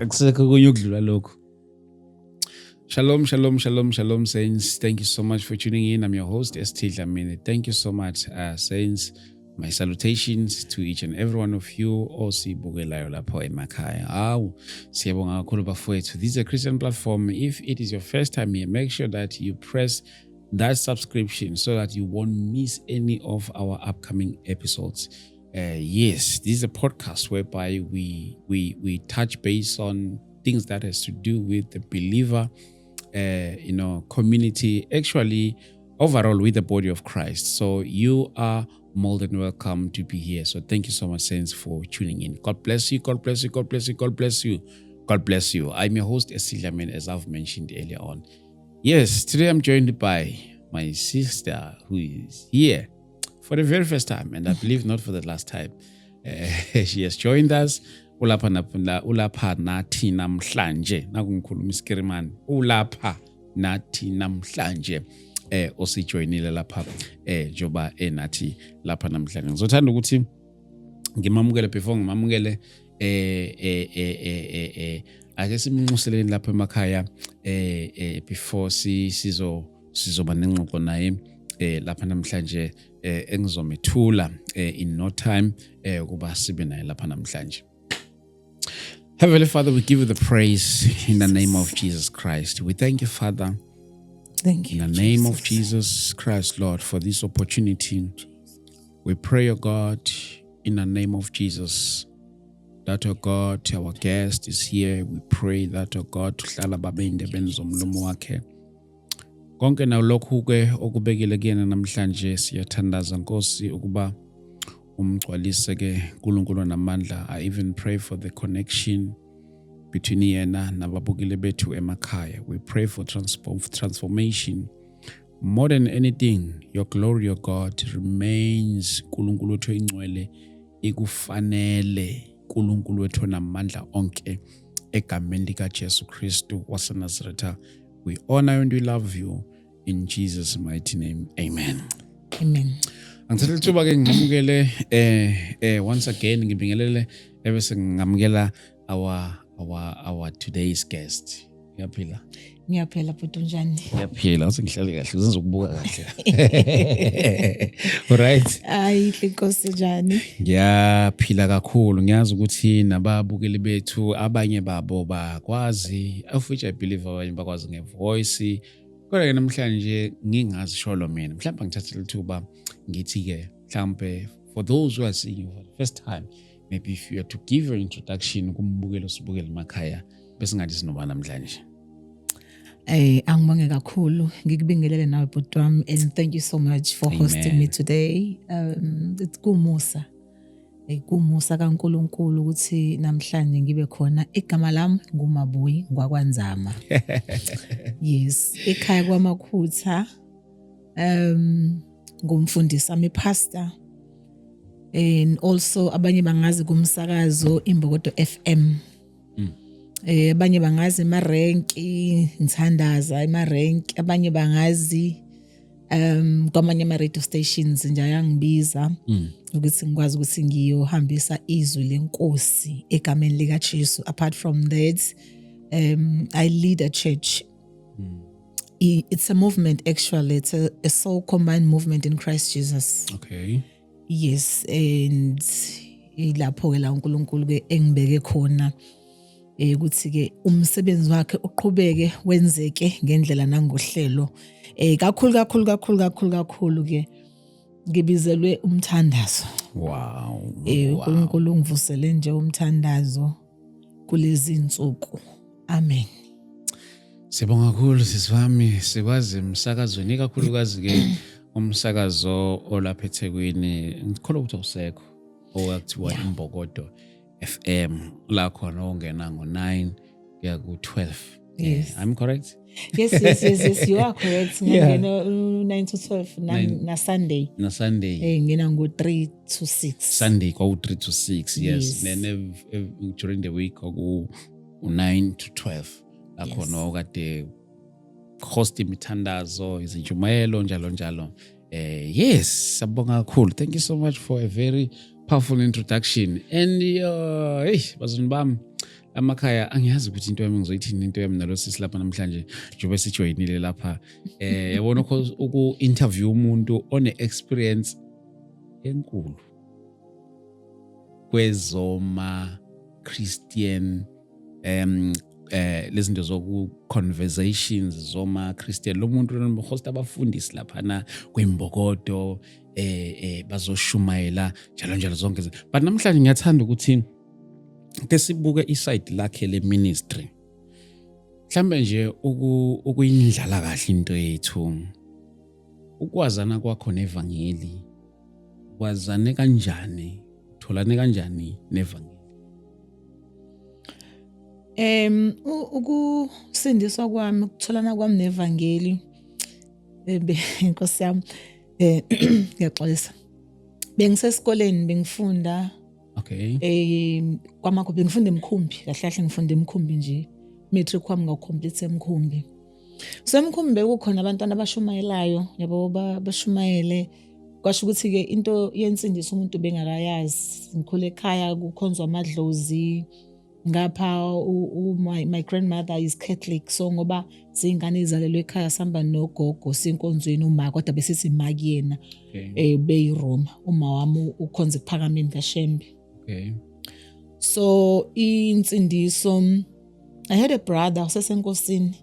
Akusekho kunye ukudlula lokho. Shalom, shalom, shalom, shalom, saints. Thank you so much for tuning in. I'm your host, ST Dlamini. Thank you so much, saints. My salutations to each and every one of you. Osibukelayo lapho emakhaya. Siyabonga kakhulu bafowethu. This is a Christian platform. If it is your first time here, make sure that you press that subscription so that you won't miss any of our upcoming episodes. Yes, this is a podcast whereby we touch base on things that has to do with the believer, community, actually overall with the body of Christ. So you are more than welcome to be here. So thank you so much, saints, for tuning in. God bless you. God bless you. God bless you. God bless you. God bless you. I'm your host, ST Dlamini, as I've mentioned earlier on. Yes, today I'm joined by my sister who is here for the very first time, and I believe not for the last time. She has joined us. Ulapha nathi namhlanje nakungikhuluma iskirimani ulapha nathi namhlanje osijoinile lapha njoba nathi lapha namhlanje. Ngizothanda ukuthi ngimamukele before ngimamukele ake simnxuseleni lapha emakhaya before sizoba nengxoxo naye lapha namhlanje engizomethula in no time kuba sibe naye lapha namhlanje. Heavenly Father, we give you the praise in the name of Jesus Christ. We thank you, Father. Thank you, in the name of Jesus Christ, Lord, for this opportunity. We pray, O God, in the name of Jesus, that, O God, our guest is here. We pray that, O God, tuhlala babe indebeni zomlomo wakhe. Konke na lokhu ke okubekile kuyena namhlanje siyathandaza Nkosi ukuba umgcwalise ke uNkulunkulu namandla. I even pray for the connection between yena nababukile bethu emakhaya. We pray for transformation. More than anything, your glory, O God, remains uNkulunkulu wethu ingcwele ikufanele uNkulunkulu wethu namandla onke egameni lika Jesu Kristu waseNazaretha. We honor and we love you in Jesus' mighty name. Amen. Amen. Angithatha ithuba ke ngamukele once again ngibingelele ebese ngamukela our today's guest. Ngiyaphila. Ngiyaphila futhi njani? Ngiyaphila, usengihlale kahle, uzenzokubuka kahle. Alright. Ayihle Nkosi njani? Ngiyaphila kakhulu. Ngiyazi ukuthi nababukeli bethu abanye babo bakwazi, of which I believe abanye bakwazi ngevoice. Kodwa ke namhlanje ngingazi sholo mina. Mhlawumbe ngithathe lithuba ngithi ke mhlawumbe for those who are seeing you for the first time, maybe if you are to give your introduction kumbukelo sibukela emakhaya bese ngathi sinoba namhlanje. Angibonge kakhulu ngikubingelele nawe bhuti wami, and thank you so much for hosting me today. It's kumusa. Kumusa kaNkulunkulu ukuthi namhlanje ngibe khona. Igama lami nguMabuyi ngwakwanzama. Yes, ekhaya kwaMakhutha. Ngumfundisi, I'm a pastor. And also abanye bangazi kumsakazo Imbokodo FM. Abanye bangazi emarenki ngithandaza emarenki, abanye bangazi kwamanye ama radio stations nje ayangibiza ukuthi ngikwazi ukuthi ngiyohambisa izwi lenkosi egameni lika Jesu. Apart from that, I lead a church. It's a movement actually. It's a soul combined movement in Christ Jesus. Okay. Yes, and ilapho ke la uNkulunkulu ke engibeke khona ukuthi ke umsebenzi wakhe uqhubeke wenzeke ngendlela nangohlelo. Kakhulu ke ngibizelwe umthandazo. Wow. uNkulunkulu ungivusele nje umthandazo kulezi insuku. Amen. Sibonga kakhulu sisivami sikwazi umsakazweni kakhulukazi ke umsakazo olapha eThekwini. Ngikholwa ukuthi usekho okuthiwa Imbokodo FM la khona ongena ngo9 kuya ku12. Yes. I'm correct? Yes, you are correct. Ngena 9 to 12 na Sunday. Na Sunday. Ngena ngo3 to 6. Sunday go 3 to 6. Yes. Then during the week go 9 to 12. La khona okade host imithandazo, izinjumayelo njalo. Yes, sabonga kakhulu. Thank you so much for a very Powerful introduction. And hey, bazalwane bami amakhaya angiyazi ukuthi into yami ngizoyithini into yami nalo sisi lapha namhlanje njengoba sijoyinile lapha yabona uku interview umuntu one experience enkulu kwezoma Christian lezinto zoku conversations zoma Christian lo muntu nohost abafundisi lapha na kwembokodo bazoshumayela njalo zonke but namhlanje ngiyathanda ukuthi ke sibuke iside lakhe le ministry mhlambe nje ukuyindlala kahle into yethu ukwazana kwakho nevangeli kwazane kanjani tholane kanjani nevangeli ukusindiswa kwami ukutholana kwami nevangeli inkosi yami ngiyaxolisa bengisesikoleni bengifunda kwamakho bengifunda eMkhumbi kahle ngifunda eMkhumbi nje matric wami ngawucomplete eMkhumbi so eMkhumbi bekukhona abantwana abashumayelayo yabo bashumayele kwasho ukuthi ke into yensindiso umuntu bengakayazi ngikhule ekhaya kukhonzwa amadlozi ngapha my grandmother is Catholic so ngoba zingane izalelwe ekhaya samba nogogo sinkonzweni uma kodwa besithi makiyena beyiRoma uma wami ukhonza kuphakameni kaShembe so insindiso I had a brother usesenkosini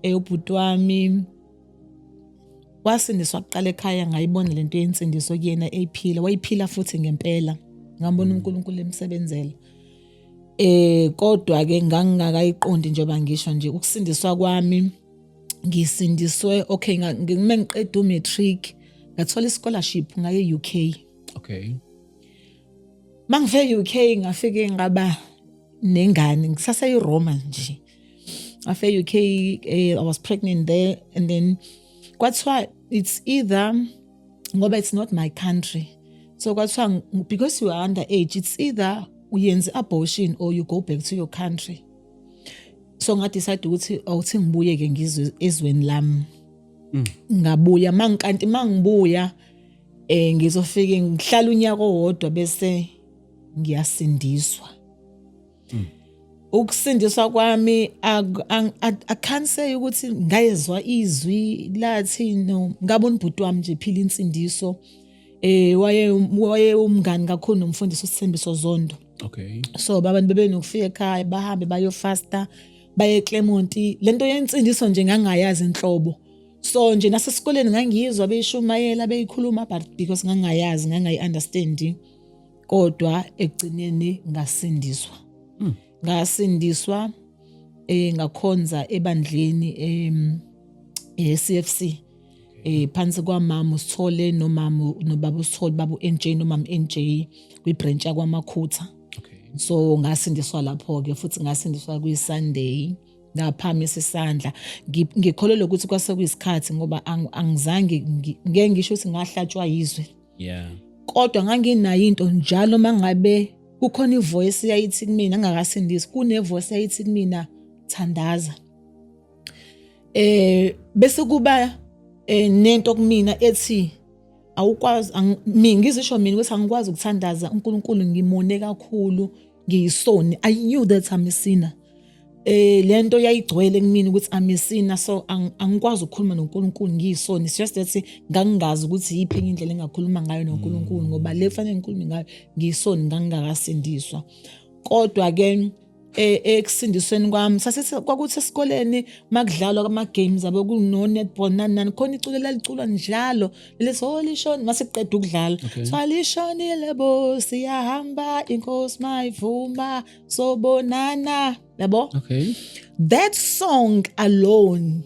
ubhuti wami wasindiswa kuqala ekhaya ngayibona lento yensindiso kuyena eyiphila wayiphila futhi ngempela ngambona uNkulunkulu emsebenzela kodwa ke ngangakayiqondi njengoba ngisho nje ukusindiswa kwami ngisindiswe ngiqeda umatric ngathola ischolarship ngaye UK mangifike UK ngafike ngaba nengane ngisase eRoma nje after UK I was pregnant there and then kwathiwa it's either ngoba it's not my country so kwathiwa because you are underage it's either uyenze abortion or you go back to your country so ngadecide ukuthi awuthi ngibuye ke ngizwe ezweni lami ngabuya kanti mangibuya ngizofike ngihlala unyaka owodwa bese ngiyasindiswa ukusindiswa kwami I can't say ukuthi ngayezwa izwi lathi no ngabona ubhuti wami nje phila insindiso waye umngani kakhulu nomfundisi uSithembiso Zondo so abantu bebenokufika ekhaya bahambe bayofasta baye Clermont lento yensindiso nje ngangayazi inhlobo so nje nasesikoleni ngangiyizwa beyishumayela beyikhuluma but because ngangayazi ngangayi-understand kodwa ekugcineni ngasindiswa ngakhonza ebandleni CFC phansi kwamama uSithole nobaba uSithole babu NJ nomama NJ kwibranch yakwaMakhutha so ngasindiswa lapho ke futhi ngasindiswa kwiSunday ngaphamisa isandla ngikholelwa ukuthi kwase kuyisikhathi ngoba angizange ngeke ngisho ukuthi ngahlatshwa yizwe kodwa nganginayo into njalo mangabe kukhona ivoice yayithi kumina ngakasindisi kunevoice yayithi kumina thandaza bese kuba nento kumina ethi awukwazi ngizisho mina ukuthi angikwazi ukuthandaza uNkulunkulu ngimone kakhulu ngiyisoni I knew that I'm a sinner lento yayigcwele kumina ukuthi I'm a sinner so angikwazi ukukhuluma noNkulunkulu ngiyisoni it's just that ngangingazi ukuthi yiphi indlela engakhuluma ngayo noNkulunkulu ngoba le fanele ngikhulume ngayo ngiyisoni ngangakasindiswa kodwa ke ekusindisweni kwami sasithi kwakuthi esikoleni makudlalwa kwama games abe kuno netball nani khona iculo laliculwa njalo lesolishoni masiqeda ukudlala so alishoni lebo siyahamba inkosi mayivuma sobonana yabo that song alone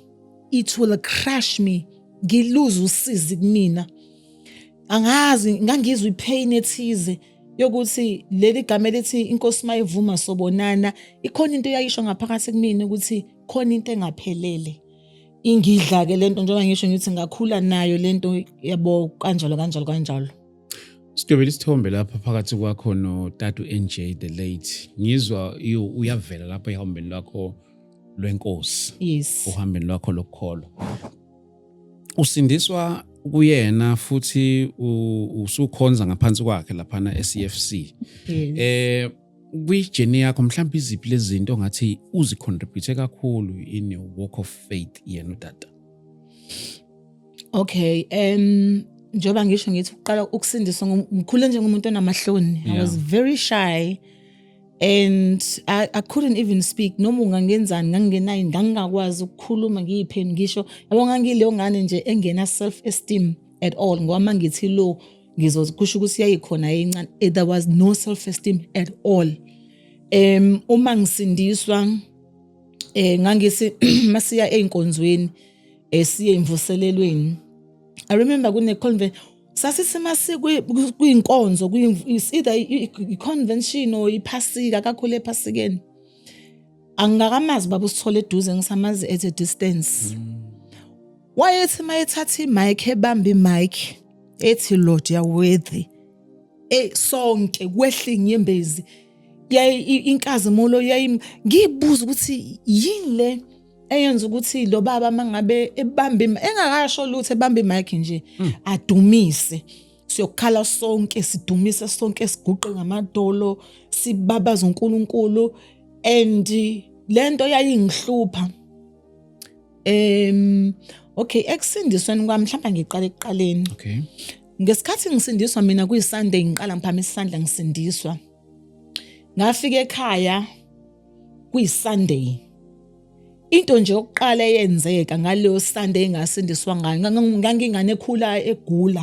it will crush me ngilose usizi kumina angazi ngangizwe ipain ethize yokuthi leli gama lethi inkosi mayivuma sobonana ikhona into yayisho ngaphakathi kumina ukuthi khona into engaphelele ingidla ke lento njengoba ngisho ngithi ngakhula nayo lento yabo kanjalo Sidobela isithombe lapha phakathi kwakho noTatu NJ the late ngizwa uyavela lapha ehambeni lakho lwenkosi yes uhambeni lwakho lokukholo usindiswa kuyena futhi usukhonza ngaphansi kwakhe laphana eCFC. Yes. Kwi-journey yakho mhlawumbe iziphi lezi zinto ngathi uzicontribute kakhulu in your walk of faith yena utata? Okay, njoba ngisho ngithi uqala ukusindiswa ngikhule njengomuntu onamahloni. I was very shy and I couldn't even speak. Noma ungangenzani ngangingenayo ngangakwazi ukukhuluma ngiyipheni ngisho yabo ngangileyo ngane nje engena self esteem at all ngoba mangithi lo ngizokusho ukuthi yayikhona encane. There was no self esteem at all. Uma ngisindiswa ngangisi masiya einkonzweni siye imvuselelweni. I remember kune convention sasisemasi kuyinkonzo either i-convention or iphasika kakhulu ephasikeni. Angakamazi baba usithole eduze ngisamazi at a distance. Wayethi mayethatha imic ebamba imic ethi Lord you are worthy. Sonke kwehla inyembezi. Inkazimulo ngibuza ukuthi yini le eyenza ukuthi lo baba mangabe ebamba engakasho lutho ebamba imic nje adumise siyokhala sonke sidumise sonke siguqe ngamadolo sibabaza uNkulunkulu and lento yayingihlupha. Okay, ekusindisweni kwami mhlawumbe ngiqala ekuqaleni. Okay. Ngesikhathi ngisindiswa mina kuyiSunday ngiqala ngiphamisa isandla ngisindiswa. Ngafika ekhaya kuyiSunday. Into nje yokuqala eyenzeka ngaleyo Sunday engasindiswa ngayo ngangingane ekhula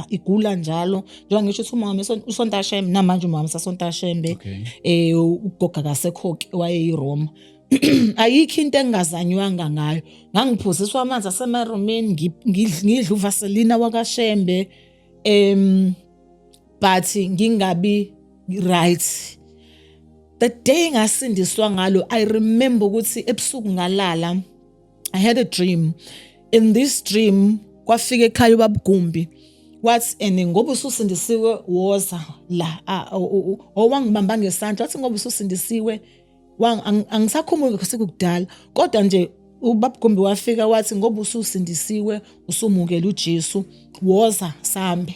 igula njalo njengoba ngisho ukuthi umama uSontashembe namanje umama saSontashembe ugoga kaSekhoke wayeyiRoma. Ayikho into engazanywanga ngayo. Ngangiphuziswa amanzi asemaromeni ngidla uvaselina wakaShembe but ngingabi right. The day ngasindiswa ngalo, I remember ukuthi ebusuku ngalala. I had a dream. In this dream, kwafika ekhaya uBabugumbi. Wathi ngoba ususindisiwe woza la owangibamba ngesandla wathi ngoba ususindisiwe angisakhumuli kusekudala kodwa nje uBabugumbi wafika wathi ngoba ususindisiwe usumukela uJesu woza sambe.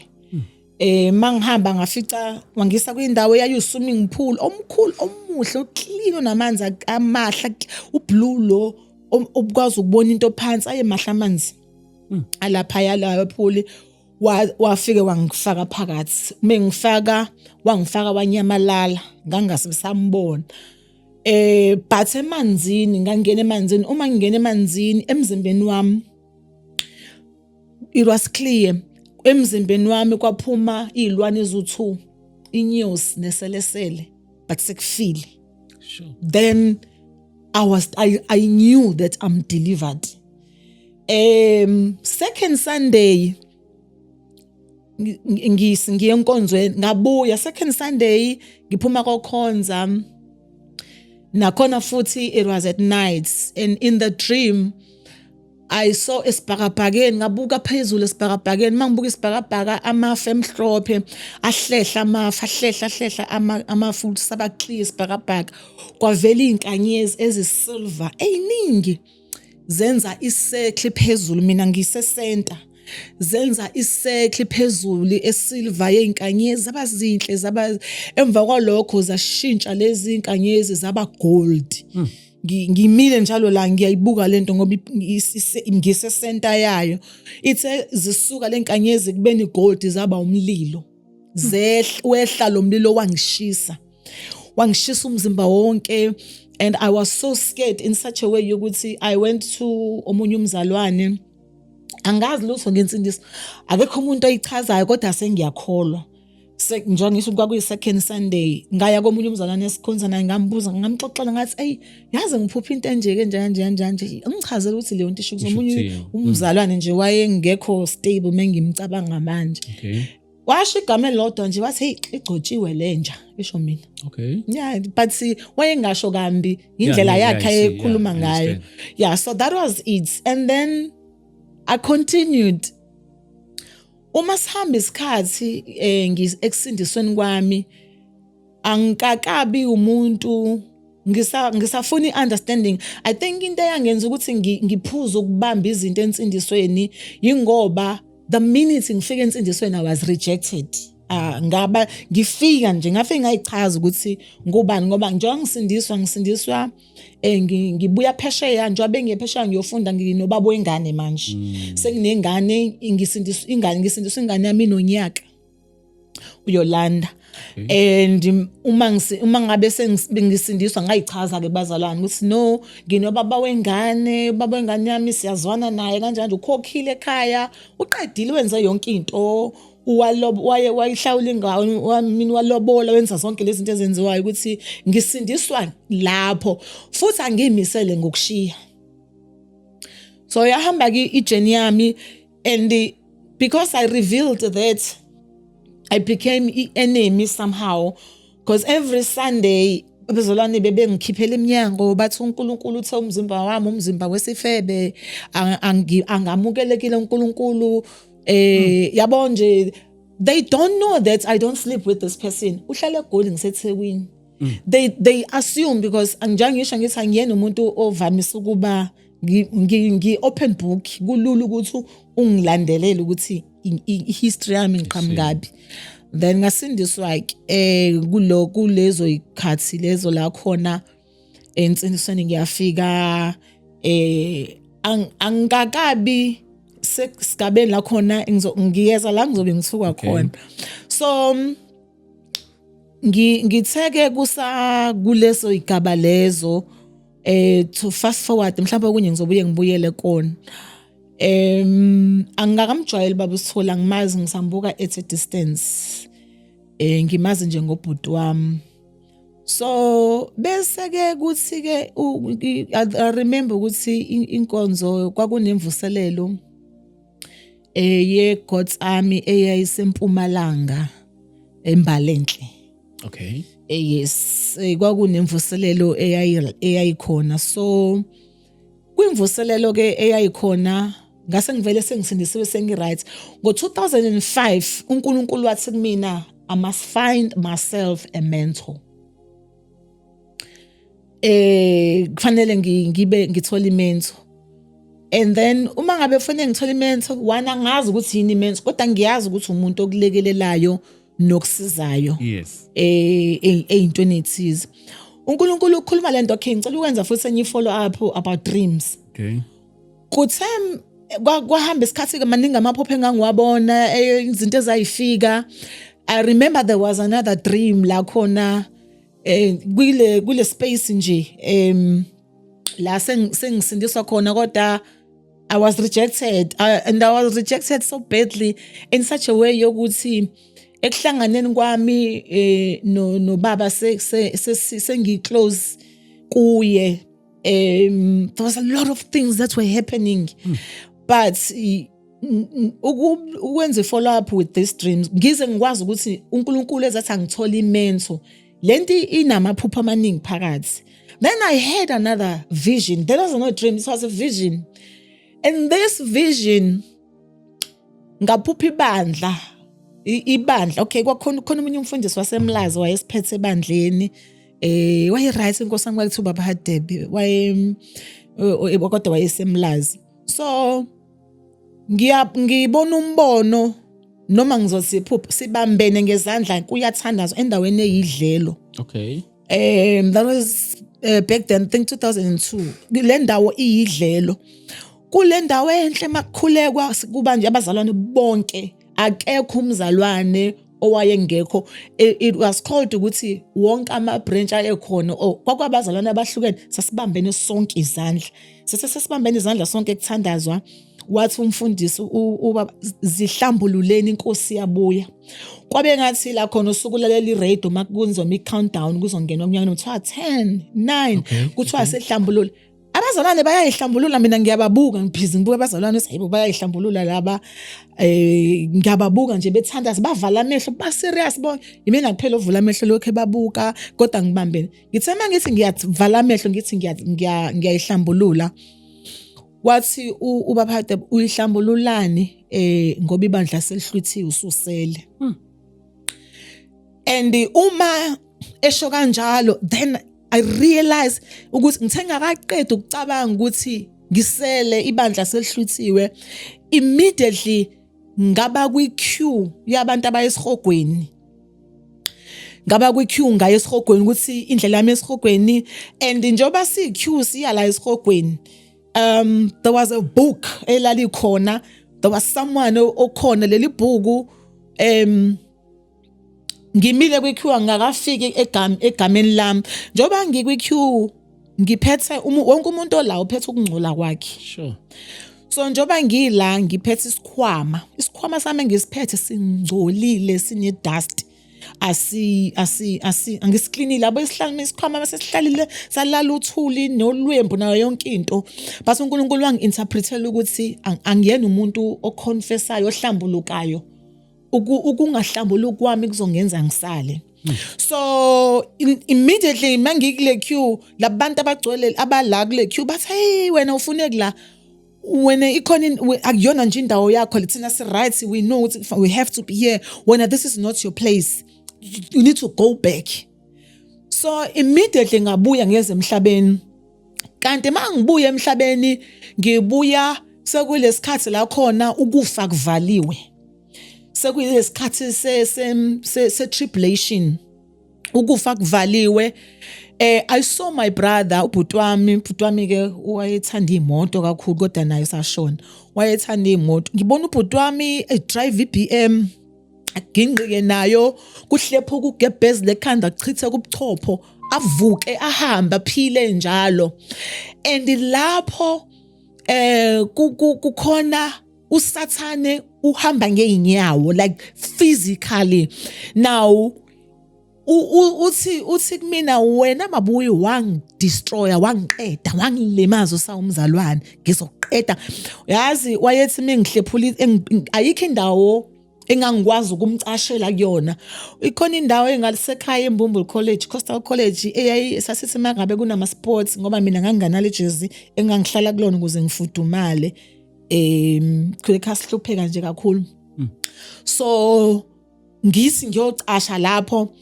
Mangihamba ngafica wangisa kwindawo yayi swimming pool omkhulu omuhle oclean onamanzi amahla ublue lo obukwazi ukubona into phansi ayemahla amanzi alapha yala pool wafika wangifaka phakathi mengifaka wangifaka wanyamalala ngangasibisambona but emanzini ngangena emanzini uma ngingena emanzini emzimbeni wami it was clear. Emzimbeni wami kwaphuma izilwane ezu2 inyosi neselesele but sekufile. Sure. Then I knew that I'm delivered. Second Sunday ngiye enkonzweni ngabuya second Sunday ngiphuma kokhonza nakhona futhi it was at night and in the dream I saw isibhakabhakeni ngabuka phezulu esibhakabhakeni mangibuka isibhakabhaka amafu emhlophe ahlehla amafu ahlehla amafu saba clear isibhakabhaka kwavela izinkanyezi ezisilver eziningi zenza isechle phezulu mina ngise center zenza isechle phezulu esilver yezinkanyezi abazinhle zaba emva kwalokho zashintsha lezi zinkanyezi zaba gold. Ngimile njalo la ngiyayibuka lento ngoba ngise center yayo ithe zisuka lenkanyezi kubeni gold zaba umlilo wehla lo mlilo wangishisa umzimba wonke and I was so scared in such a way ukuthi I went to omunye umzalwane angazi lutho ngensindiso akekho umuntu oyichazayo kodwa sengiyakholwa njengoba ngisho kwakuyi second Sunday ngaya komunye umzalwane esikhonza naye ngambuza ngamxoxela ngathi hey yazi ngiphupha into enje nje ngichazela ukuthi leyo nto isho kuzomunye umzalwane nje wayengekho stable mengimcabanga manje. Okay. Washo igama elodwa nje wathi hey igcotshiwe lenja isho mina. Okay. Yeah, but wayengasho kambi indlela yakhe ekhuluma ngayo. Yeah, so that was it and then I continued. Uma sihamba isikhathi ngisindisweni kwami angikakabi umuntu ngisafuna understanding. I think into eyangenza ukuthi ngiphuze ukubamba izinto ensindisweni ingoba the minute ngifika ensindisweni I was rejected. Ngaba ngifika nje ngafika ngayichaza ukuthi ngubani ngoba njengoba ngisindiswa ngibuya phesheya njengoba ngiyephesheya ngiyofunda nginobaba wengane manje senginengane ngisindiswa ingane yami nonyaka uYolanda. And uma ngabe sengisindiswa ngayichaza ke bazalwane ukuthi no nginobaba wengane, ubaba wengane yami siyazwana naye kanjani ukhokhile ekhaya uqedile wenza yonke into wayihlawula ingane mina walobola wenza zonke lezi zinto ezenziwayo ukuthi ngisindiswa lapho futhi angimisele ngokushiya. So yahamba ke ijourney yami and because I revealed that I became an enemy somehow because every Sunday abazalwane bebengikhiphela eminyango bathi uNkulunkulu uthe umzimba wami umzimba wesifebe angamukelekile uNkulunkulu yabo nje they don't know that I don't sleep with this person uhlala eGoli ngiseThekwini. They assume because angijange ngisho ngithi angiyena umuntu ovamisa ukuba ngi open book kulula ukuthi ungilandelele ukuthi history yami ngiqhamukabi. Then ngasindiswa kulezo ikhathi lezo la khona ensindisweni ngiyafika angakabi sesigabeni la khona ngiyeza la ngizobe ngithuka khona. So ngitheke kuleso igaba lezo to fast forward mhlawumbe kunye ngizobuye ngibuyele kona. Angakamjwayeli baba uSithola ngimazi ngisambuka at a distance. Ngimazi nje ngobhuti wami. So bese ke kuthi ke I remember ukuthi inkonzo kwakunemvuselelo ye God's Army eyayisempumalanga eMbalenhle. Okay. Yes, kwakunemvuselelo eyayikhona. So kwimvuselelo ke eyayikhona ngase ngivele sengisindisiwe sengiright ngo2005 uNkulunkulu wathi kumina I must find myself a mentor. Kufanele ngithola imentor. And then uma ngabe kufanele ngithola imentor wana ngazi ukuthi yini imentor kodwa ngiyazi ukuthi umuntu okulekelelayo nokusizayo. Yes. Eyintweni ethize. uNkulunkulu ukhuluma lento okay ngicela ukwenza futhi enye follow up about dreams. Okay. Kuthe kwahamba isikhathi ke maningi amaphupho engangiwabona izinto ezayifika. I remember there was another dream la khona kule space nje la sengisindiswa khona kodwa I was rejected and I was rejected so badly in such a way yokuthi ekuhlanganeni kwami no baba sengi close kuye there was a lot of things that were happening but ukwenza follow up with these dreams ngize ngikwazi ukuthi uNkulunkulu ezathi angithola imento lento inamaphupho amaningi phakathi. Then I had another vision. There was no dream, it was a vision. And this vision ngaphupha ibandla okay kwakhona umunye umfundisi waseMlazi wayesiphethe ebandleni wayeright inkosi yami kwakuthiwa baba Hadebe kodwa wayeseMlazi. So ngibona umbono noma ngizothi iphupho sibambene ngezandla kuyathandazwa endaweni eyidlelo. Okay. That was back then I think 2002 le ndawo iyidlelo kule ndawo enhle makukhulekwa kuba nje abazalwane bonke akekho umzalwane owayengekho. It was called ukuthi wonke ama branch ayekhona kwakwabazalwane abahlukene sasibambene sonke izandla sesibambene izandla sonke ekuthandazwa wathi umfundisi uba zihlambululeni inkosi yabuya kwabe ngathi la khona usukulalela iradio makunzwa countdown kuzongena omnyakeni kuthiwa 10 9 kuthiwa sehlambulula abazalwane bayayihlambulula mina ngiyababuka ngibhizi ngibuka abazalwane sayibo bayayihlambulula laba ngiyababuka nje bethandaza bavala amehlo ba serious bonke yimina kuphela ovula amehlo lokho ebabuka kodwa ngibambene ngithema ngithi ngiyavala amehlo ngithi ngiyayihlambulula wathi ubaba Hadebe uyihlambululani ngoba ibandla selihlwithiwe ususele. And uma esho kanjalo then I realized ukuthi ngithenga kaqedwe ukucabanga ukuthi ngisele ibandla selihlwithiwe immediately ngaba kwi-queue yabantu abayesihogweni ngaba kwi-queue ngaye esihogweni ukuthi indlela yami esihogweni and njoba si-queue siya la esihogweni there was a book elalikhona there was someone okhona leli bhuku ngimile kwi-queue ngakafiki egameni lami njoba ngikwi-queue ngiphethe wonke umuntu ola uphethe ukungcola kwakhe Sure. so njoba ngila ngiphethe isikhwama sami ngisiphethe singcolile sine dust angisiklinile abo isihlalo isikhwama bese sihlalile salala uthuli nolwembu nayo yonke into base uNkulunkulu wangi-interpretela ukuthi angiyena umuntu oconfessayo ohlambulukayo ukungahlambuluki kwami kuzongenza ngisale so immediately mangikule queue labantu abagcwele abala kule queue bathi hey wena ufune kula wena ikhona akuyona nje indawo yakho lethina si right we know we have to be here when this is not your place you need to go back so immediately ngabuya ngeze emhlabeni kanti mangibuya emhlabeni ngibuya sekulesikhathi la khona ukufa kuvaliwe sekuyisikhathi se tribulation ukufa kuvaliwe I saw my brother ubhuti wami ke wayethanda imoto kakhulu kodwa naye sashona wayethanda imoto ngibona ubhuti wami drive iBM aginqike nayo kuhlepho kugebhezi lekhanda achithe kubuchopho avuke ahamba phile njalo and lapho kukhona usathane uhamba ngeenyawo like physically now uthi kumina wena mabuyi wangidestroya wangiqeda wangilimaza usawumzalwane ngizoqeda yazi wayethi mengihlephula ayikho indawo engangikwazi ukumcashela kuyona ikhona indawo engalisekhaya eMbumbulu College Coastal College sasithi mangabe kunama sports ngoba mina nganginganale jersey engangihlala kulona ukuze ngifudumale kuleka sihlupheka nje kakhulu so ngisi ngiyocasha lapho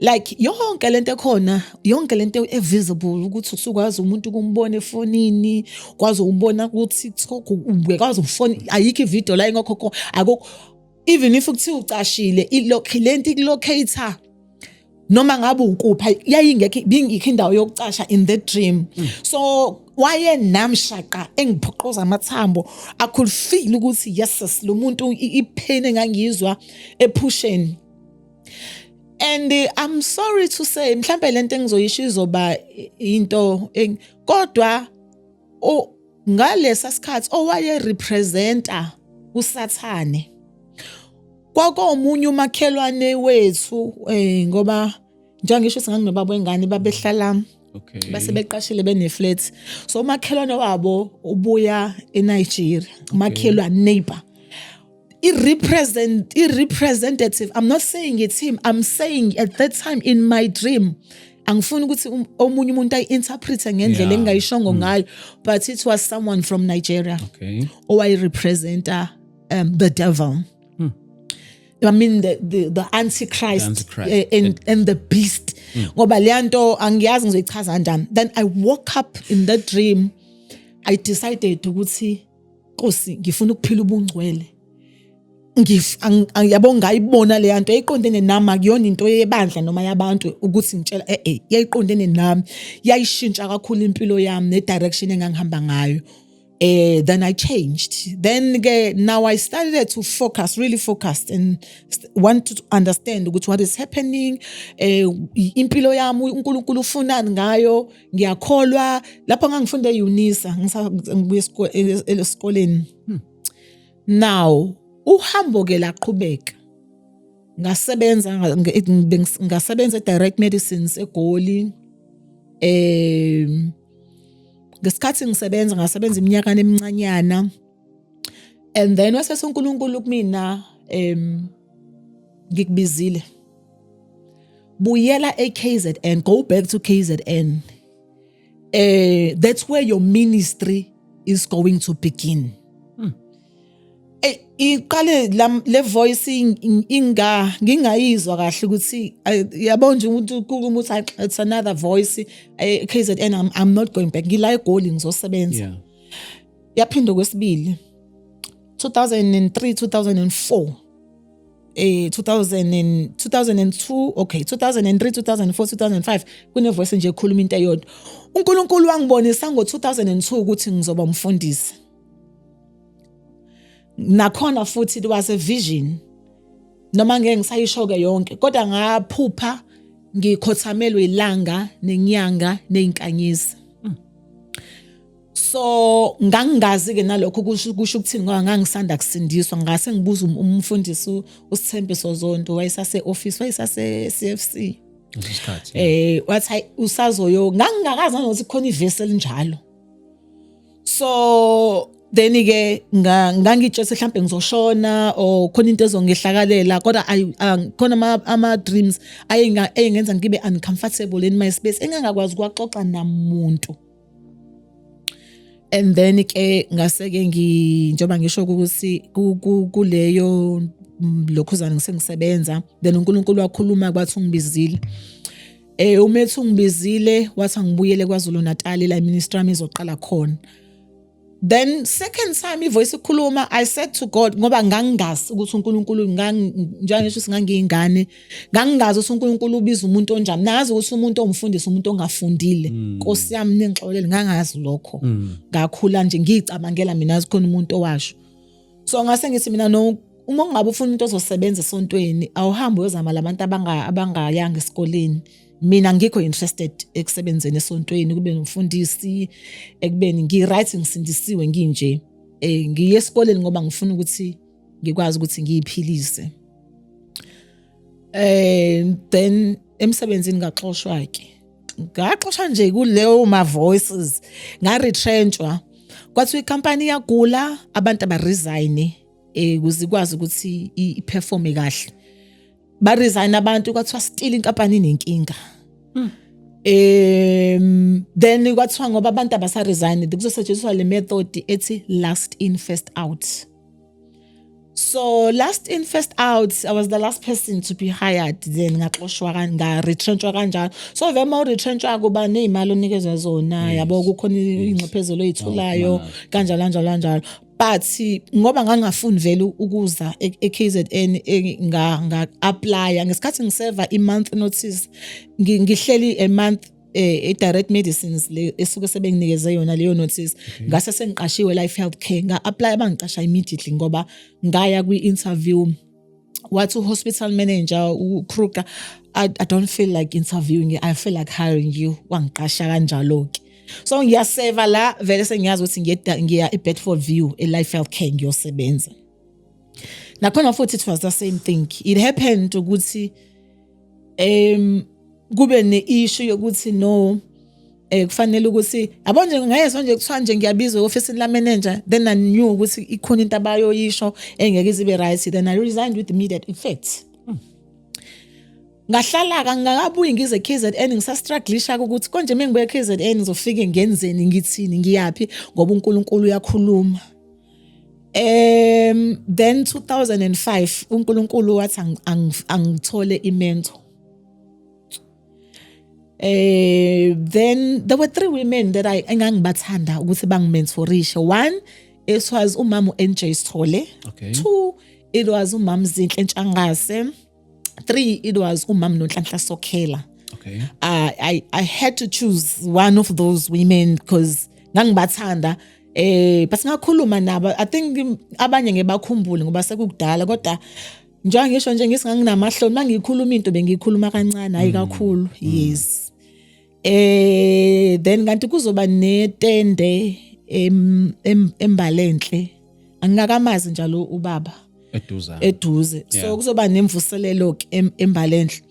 like yonke lento ekhona yonke lento evisible ukuthi usukwazi umuntu ukumbona efonini kwazi umbona ku TikTok ukwazi ufone ayikho ivideo la ingakho akukho even if ukuthiwa ucashile lento ilocator noma ngabe ukupha yayingekho bingikho indawo yokucasha in the dream so waye namshaqa engiphoqoza amathambo I could feel ukuthi yes lo muntu ipain engangizwa ephusheni and I'm sorry to say mhlambe lento engizoyisho izoba into kodwa ngalesa sikhathi owaye representa usathane kwakomunye umakhelwane wethu ngoba njengisho singanginobaba wengane babehlala base beqashile beneflat so umakhelwane wabo ubuya eNigeria umakhelwane neighbor representative I'm not saying it's him I'm saying at that time in my dream angifuni ukuthi omunye umuntu ayi-interprete ngendlela engayishongo ngayo but it was someone from Nigeria owayi representa the devil I mean the antichrist, and the beast ngoba leyanto angiyazi ngizoyichaza kanjani then I woke up in that dream I decided ukuthi Nkosi ngifuna ukuphila ubungcwele yabo ngayibona leyanto eyiqondene nami akuyona into yebandla noma yabantu ukuthi ngitshela yayiqondene nami yayishintsha kakhulu impilo yami ne direction engangihamba ngayo then I changed. Then now I started to really focus and want to understand what is happening. Impilo yami uNkulunkulu ufunani ngayo ngiyakholwa lapho ngangifunda eUnisa ngibuye esikoleni. Now uhambo ke laqhubeka. Ngasebenza direct medicines eGoli. Ngesikhathi ngasebenza iminyaka emincanyana and then wasese uNkulunkulu kumina ngikubizile buyela eKZN go back to KZN that's where your ministry is going to begin iqale le voice ngingayizwa kahle ukuthi yabo nje umuntu ukuthi it's another voice KZN I'm not going back ngila eGoli ngizosebenza yaphinda kwesibili 2003, 2004. 2002, okay, 2003, 2004, 2005 kunevoice nje ekhuluma into eyodwa. uNkulunkulu wangibonisa ngo2002 ukuthi ngizoba umfundisi. Nakhona futhi it was a vision. Noma ngeke ngisayisho-ke yonke, kodwa ngaphupha ngikhothamelwe ilanga nenyanga nezinkanyezi. So ngangingazi-ke nalokho kusho ukuthini ngoba ngangisanda kusindiswa. Ngase ngibuza umfundisi uSithembiso Zondo wayesase-office, wayesase-CFC. Wathi hayi usazoyo, ngangingakazi nokuthi khona ivesi elinjalo. So then-ke ngangitshela mhlawumbe ngizoshona or khona into ezongehlakalela, kodwa khona ama-dreams ayengenza ngibe uncomfortable in my space engangakwazi ukuwaxoxa namuntu. And then-ke ngase-ke njengoba ngisho ukuthi kuleyo lokhuzana ngisengisebenza, then uNkulunkulu wakhuluma kwathi ungibizile. Umethi ungibizile wathi ngibuyele KwaZulu Natal la ministry yami izoqala khona. Then second time ivoice ikhuluma, I said to God, ngoba ngangingazi ukuthi uNkulunkulu njengoba ngisho singangiyingane, ngangingazi ukuthi uNkulunkulu ubiza umuntu onjani. Nazi ukuthi umuntu omfundisi umuntu ongafundile. Nkosi yami ningixolele, ngangazi lokho. Ngakhula nje ngicabangela mina zikhona umuntu owasho. So ngase ngithi mina no, uma ungabe ufuna umuntu ozosebenza esontweni, awuhambe uyozama labantu abangayanga esikoleni. Mina ngikho interested ekusebenzeni esontweni, kube umfundisi, ekubeni ngi-right ngisindisiwe nginje. Ngiye esikoleni ngoba ngifuna ukuthi ngikwazi ukuthi ngiyiphilise. Then emsebenzini ngaxoshwa-ke. Ngaxoshwa nje kuleyo ma-voices, nga-retrenchwa. Kwathiwa icompany yagula, abantu abaresign ukuze ikwazi ukuthi iperforme kahle. Baresign abantu kwathiwa still inkampani inenkinga. Then kwathiwa ngoba abantu abasaresign kuzosetshenziswa le method ethi last in first out. So last in first out, I was the last person to be hired. Then ngaxoshwa nga-retrenchwa kanjalo. So vema retrenchwa kuba nezimali onikezwe zona, yabo kukhona ingcephezelo oyitholayo kanjalo. But ngoba ngangafuni vele ukuza eKZN nga-apply ngesikhathi ngiserva i-month notice, ngihleli a month direct medicines le esuke sebenginikeze yona leyo notice. Ngase sengiqashiwe life healthcare, nga-apply bangiqasha immediately ngoba ngaya kwi-interview. Wathi hospital manager uKruger, I don't feel like interviewing you, I feel like hiring you. Wangiqasha kanjalo-ke. So ngiyaseva la vele sengiyazi ukuthi ngiya eBedford View e-life healthcare ngiyosebenza. Nakhona futhi it was the same thing. It happened ukuthi kube ne-issue yokuthi no kufanele ukuthi yabo nje ngayezwa nje kuthiwa nje ngiyabizwa e-office la manager, then I knew ukuthi ikhona into abayoyisho engeke izibe right, then I resigned with immediate effect. Ngahlala ngakabuyi ngize KZN ngisastrugglisha ukuthi konje mengibuye KZN ngizofike ngenzeni ngithini ngiyapi ngoba uNkulunkulu uyakhuluma. Then 2005 uNkulunkulu wathi angithole imento. Then there were 3 women that engangibathanda ukuthi bangimentorishe. 1, it was umama NJ Sithole. 2, it was umama Zinhle Ntshangase. 3, it was umama Nonhlanhla Sokhela. I had to choose one of those women because ngangibathanda. But ngakhuluma nabo, I think abanye ngebakhumbule ngoba sekukudala, kodwa njengoba ngisho nje ngisinganginamahloni mangikhuluma into bengikhuluma kancane hayi kakhulu. Yes. Then kanti kuzoba netende eMbalenhle. Angingakamazi njalo ubaba eduze. So kuzoba nemvuselelo eMbalenhle.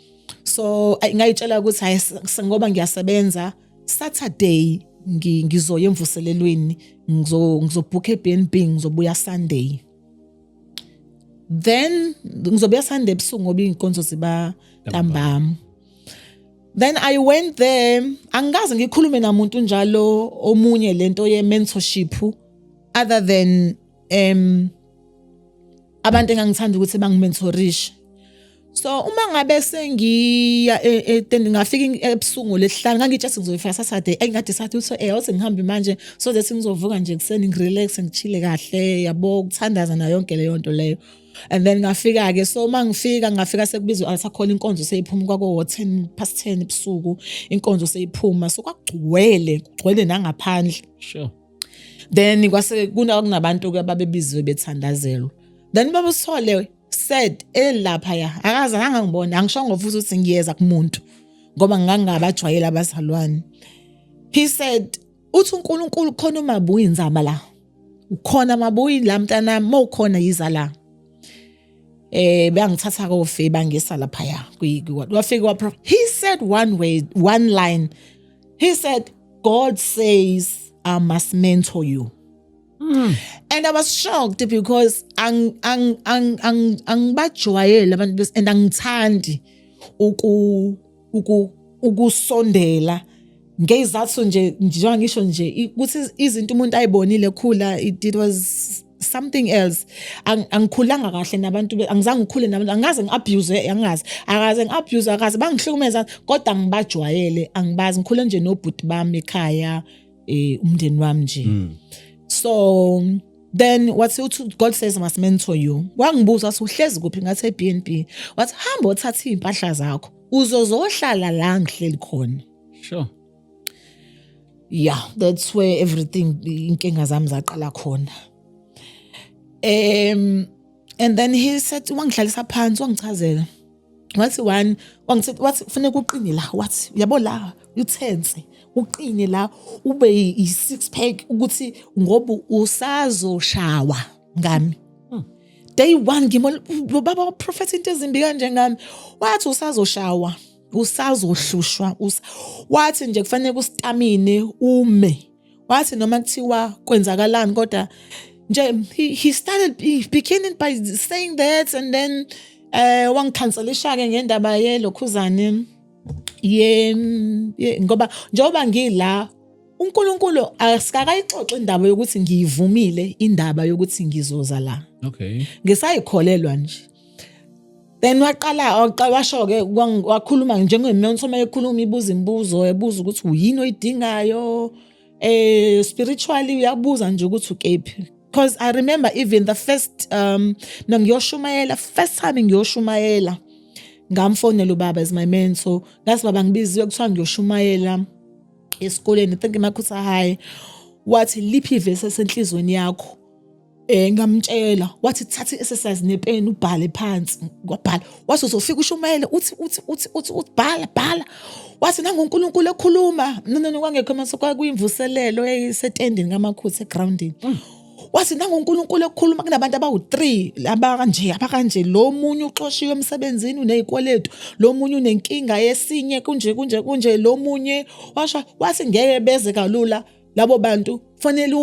So ngayitshela ukuthi hayi ngoba ngiyasebenza Saturday ngizoya emvuselelweni, ngizobook eBnB, ngizobuya Sunday. Then ngizobuya Sunday ebusuku ngoba inkonzo ziba ntambama. Then I went there, angazi ngikhulume namuntu njalo omunye lento ye mentorship other than abantu engangithanda ukuthi bangimentorishe. So uma ngabe sengiya ngafika ebusuku lehlanu ngangijathi ngizoyifika Saturday engikade sathi awuthi ngihambe manje so that ngizovuka nje kuseni ngirelax ngchile kahle yabo ukuthandaza na yonke leyo nto leyo. And then ngafika ke so ngafika sekubizwa asakhona inkonzo seyiphuma kwako 10:10 ebusuku inkonzo seyiphuma so kwagcwele nangaphandle. Sure. Then kwase kunabantu ke babebizwe bethandazelwa. Then babusole said elapha ya akazange ngibone angishongo futhi ukuthi ngiyeza kumuntu ngoba ngangabajwayela abazalwane. He said uthi uNkulunkulu khona umabuyi inzaba la ukhona mabuyi la mntana mawukhona yiza la bangithatha kofe bangisa lapha ya wafika he said one line. He said God says I must mentor you. And I was shocked because angibajwayele abantu and angithandi ukusondela ngezathu nje njengoba ngisho nje ukuthi izinto umuntu ayibonile khula it was something else. Angikhulanga kahle nabantu angizange ngikhule nabantu angaze ngiabuse akaze bangihlukumeza kodwa ngibajwayele angibazi ngikhule nje nobhuti bami ekhaya umndeni wami nje. So then God says I must mentor you. Wangibuza wathi uhlezi kuphi ngathi eBNB wathi hamba uthatha impahla zakho uzozohlala la ngihleli khona. Sure. Yeah, that's where everything inkinga zami zaqala khona. And then he said wangihlalisa phansi wangichazela wathi wathi kufanele uqine la wathi yabo la uthense uqine la ube i6 pack ukuthi ngoba usazoshawa ngami. Day 1 ngimo baba prophet into ezimbi kanje ngami wathi usazoshawa usazohlushwa wathi nje kufanele ustamine ume wathi noma kuthiwa kwenzakalani kodwa nje he started beginning by saying that and then wangikhanselisha ke ngendaba yelokhuzane ngoba njengoba ngila uNkulunkulu asikakayixoxa indaba yokuthi ngiyivumile indaba yokuthi ngizoza la. Okay. Ngisayikholelwa nje. Then washo ke wakhuluma njengemuntu uma ekhuluma ibuza imibuzo ebuza ukuthi uyini oyidingayo spiritually uyabuza nje ukuthi ukephi. Because I remember even the first ngiyoshumayela first time ngiyoshumayela ngamfonela ubaba as my mentor ngasi baba ngibiziwe kuthiwa ngiyoshumayela esikoleni I think eMakhutha High wathi liphi ivesi esenhlizweni yakho ngamtshela wathi thatha exercise nepeni ubhale phansi kwabhala wathi uzofika ushumayele uthi bhala wathi nangoNkulunkulu ekhuluma nonke kwangekho mase kwakuyimvuselelo esetendini kaMakhutha egroundini. Wathi nangoNkulunkulu ekhuluma kunabantu abawu3 abakanje lo munye uxoshiwe emsebenzini unezikweletu lo munye unenkinga yesinye kunje lo munye washo wathi ngeke beze kalula labo bantu kufanele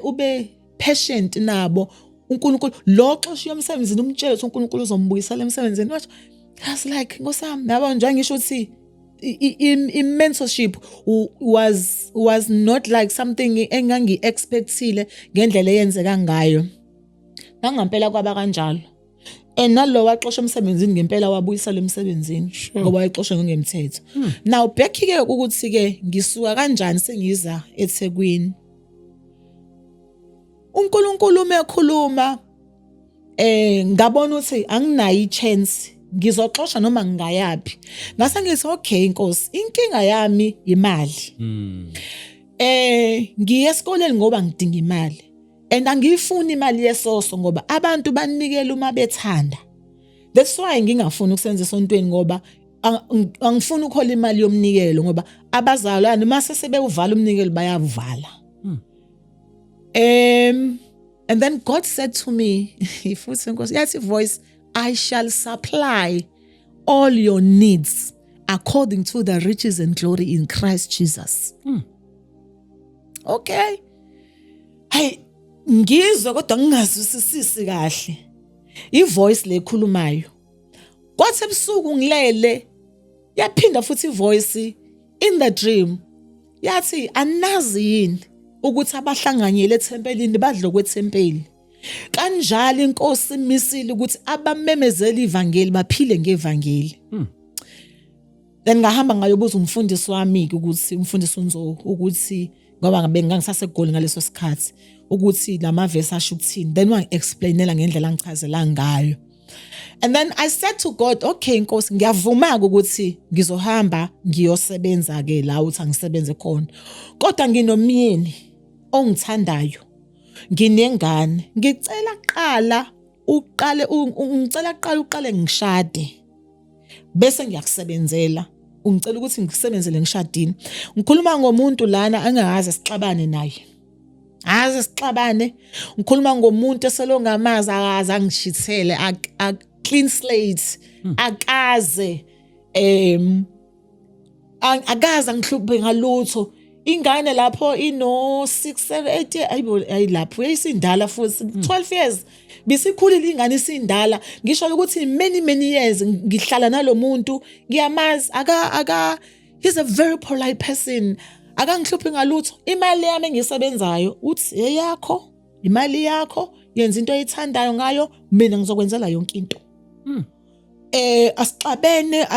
ube patient nabo uNkulunkulu lo xoshiwe emsebenzini umtshele ukuthi uNkulunkulu uzombuyisela emsebenzini wathi I was like ngosami yabo nje ngisho ukuthi mentorship was not like something engangi expectile ngendlela eyenzeka ngayo nangampela kwaba kanjalo nalo waxoshwa emsebenzini ngempela wabuyisela emsebenzini ngoba wayixoshwe ngemthetho. Now back ke ukuthi ke ngisuka kanjani sengiza eThekwini uNkulunkulu mekhuluma ngabona ukuthi anginayo ichance ngizoxoxa noma ngingayapi ngase ngithi okay inkosi inkinga yami imali ngiye esikoleni ngoba ngidinga imali and angiyifuni imali yesoso ngoba abantu banikela uma bethanda. That's why ngingafuni ukusenza esontweni ngoba angifuni ukhola imali yomnikelo ngoba abazalwane mase sebewuvala umnikelo bayavuvala. And then God said to me ifuthi inkosi yathi voice I shall supply all your needs according to the riches and glory in Christ Jesus. Okay. Hey, ngizwe kodwa ngingazwisisi kahle. Ivoice lekhulumayo. Kwathi ebusuku ngilele yaphinda futhi ivoice in the dream. Yathi anazi yini ukuthi abahlanganyele ethempelini badlo kwethempeli. Kanjalo inkosi imisile ukuthi abamemezela ivangeli baphile ngevangeli. Then ngahamba ngayobuza umfundisi wami ukuthi umfundisi uNzo ukuthi ngoba ngabe ngangisasegoli ngaleso sikhathi ukuthi lamavesi asho ukuthini. Then wangi-explainela ngendlela angichazela ngayo. And then I said to God, okay Nkosi, ngiyavuma ukuthi ngizohamba ngiyosebenza ke la uthi angisebenze khona. Kodwa nginomyeni ongithandayo. Nginengane. Ngicela uqale ngishade. Bese ngiyakusebenzela. Ungicela ukuthi ngikusebenzele ngishadini. Ngikhuluma ngomuntu lana angazi sixabane naye. Aze sixabane. Ngikhuluma ngomuntu eselongamazi akaze angishithele a clean slate. Akaze akaze ngihluphe ngalutho. Ingane lapho ino 6 7 8 ayilapho yayisindala futhi 12 years bisikhulile ingane isindala ngisho ukuthi many years ngihlala nalomuntu ngiyamazi he's a very polite person akangihluphi ngalutho imali yami engisebenzayo uthi eyakho imali yakho yenza into oyithandayo ngayo mina ngizokwenzela yonke into asixabene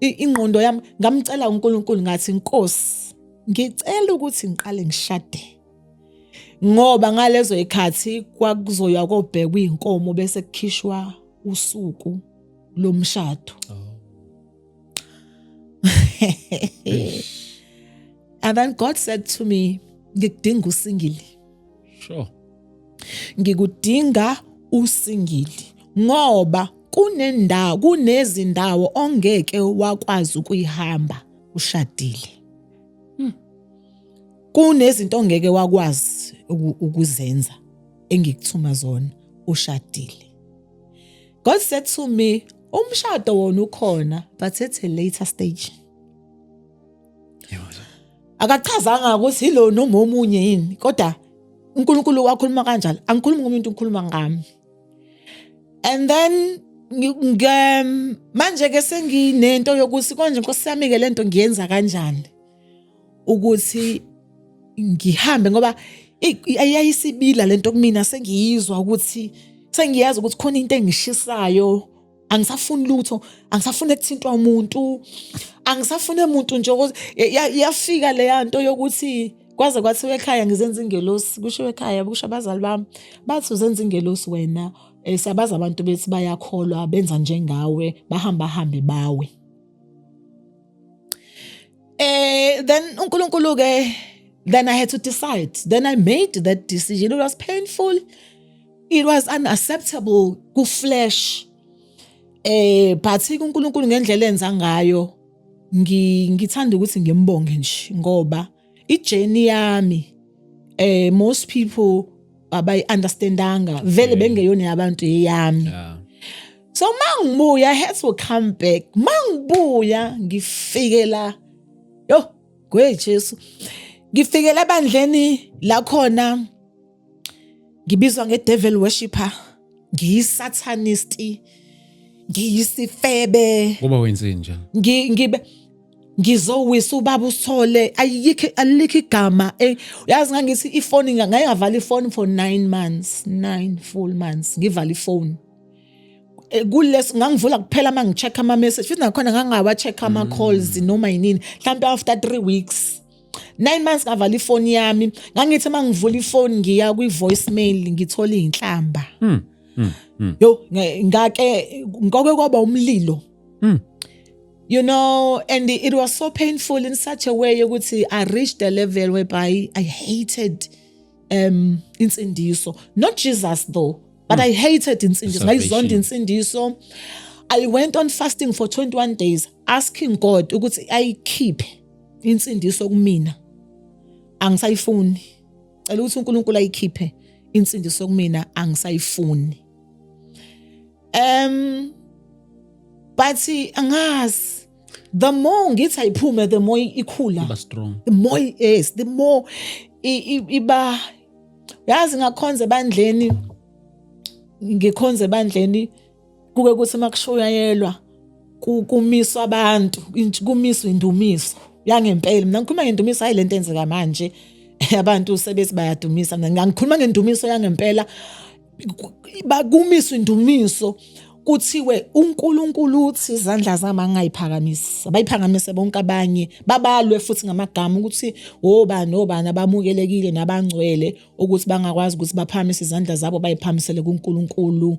ingqondo yami ngamcela uNkulunkulu ngathi Nkosi ngicela ukuthi ngiqale ngishade ngoba ngalezo ikhathi kwakuzoya kobhekwa inkomo bese kukhishwa usuku lomshado. And then God said to me, ngikudinga usingili. Sure. Ngikudinga usingili ngoba kunezindawo ongeke wakwazi ukuyihamba ushadile. Kunezinto ongeke wakwazi ukuzenza engikuthuma zona ushadile. God said to me, umshado wona ukhona but at a later stage. Akachazanga ukuthi lo noma omunye yini kodwa uNkulunkulu wakhuluma kanjalo angikhulumi ngomuntu ngikhuluma ngami. And then manje ke senginento yokuthi konje Nkosi yami ke lento ngiyenza kanjani ukuthi ngihambe ngoba ayayisibila lento kumina sengiyizwa ukuthi sengiyazi ukuthi khona into engishisayo angisafuni lutho angisafuni ukuthintwa umuntu angisafuni umuntu nje ukuthi yafika le yanto yokuthi kwaze kwathiwa ekhaya ngizenza ingelosi kusho ekhaya kusho abazali bami bathi uzenza ingelosi wena siyabaza abantu bethi bayakholwa benza njengawe bahamba bawe. Then uNkulunkulu ke then I had to decide. Then I made that decision. It was painful. It was unacceptable ku flesh. But uNkulunkulu ngendlela enza ngayo ngithanda ukuthi ngimbonge nje ngoba ijourney yami most people abayi-understandanga vele bengeyona yabantu yami. So mangibuya I had to come back. Mangibuya ngifike la Jesu ngifike labandleni la khona ngibizwa nge-devil worshipper ngiyi-satanist ngiyisifebe kuba wenzeni njalo ngizowisa ubaba uSithole alikho igama yazi ngangithi ifoni ngayivala ifoni for 9 full months ngivala ifoni kules ngangivula kuphela mangicheck ama message futhi nakhona ngangawa check ama calls noma yini mhlawumbe after 3 weeks 9 months ngavala ifoni yami ngangithi mangivula ifoni ngiya kwi voicemail ngithola inhlamba ngake kwaba umlilo you know, and it was so painful in such a way ukuthi I reached a level whereby I hated insindiso. Not Jesus though, but I hated insindiso. Ngayizonda insindiso. I went on fasting for 21 days asking God ukuthi I keep insindiso kumina. Angisayifuni. Cela ukuthi uNkulunkulu ayikhiphe insindiso kumina angisayifuni. But angazi the more ngithi ayiphume the more ikhula strong the more the more iba yazi ngakhonze bandleni ngikhonze bandleni kuke kuthi makushoyayelwa kumiswa abantu kumiswa indumiso yangempela mina ngikhuluma ngendumiso ayilento enzeka manje abantu sebethi bayadumisa mina ngikhuluma ngendumiso yangempela bakumiswa indumiso kuthiwe uNkulunkulu uthi izandla zami angayiphakamisa bayiphakamise bonke abanye babalwe futhi ngamagama ukuthi obani abamukelekile nabangcwele ukuthi bangakwazi ukuthi baphamise izandla zabo bayiphamisele kuNkulunkulu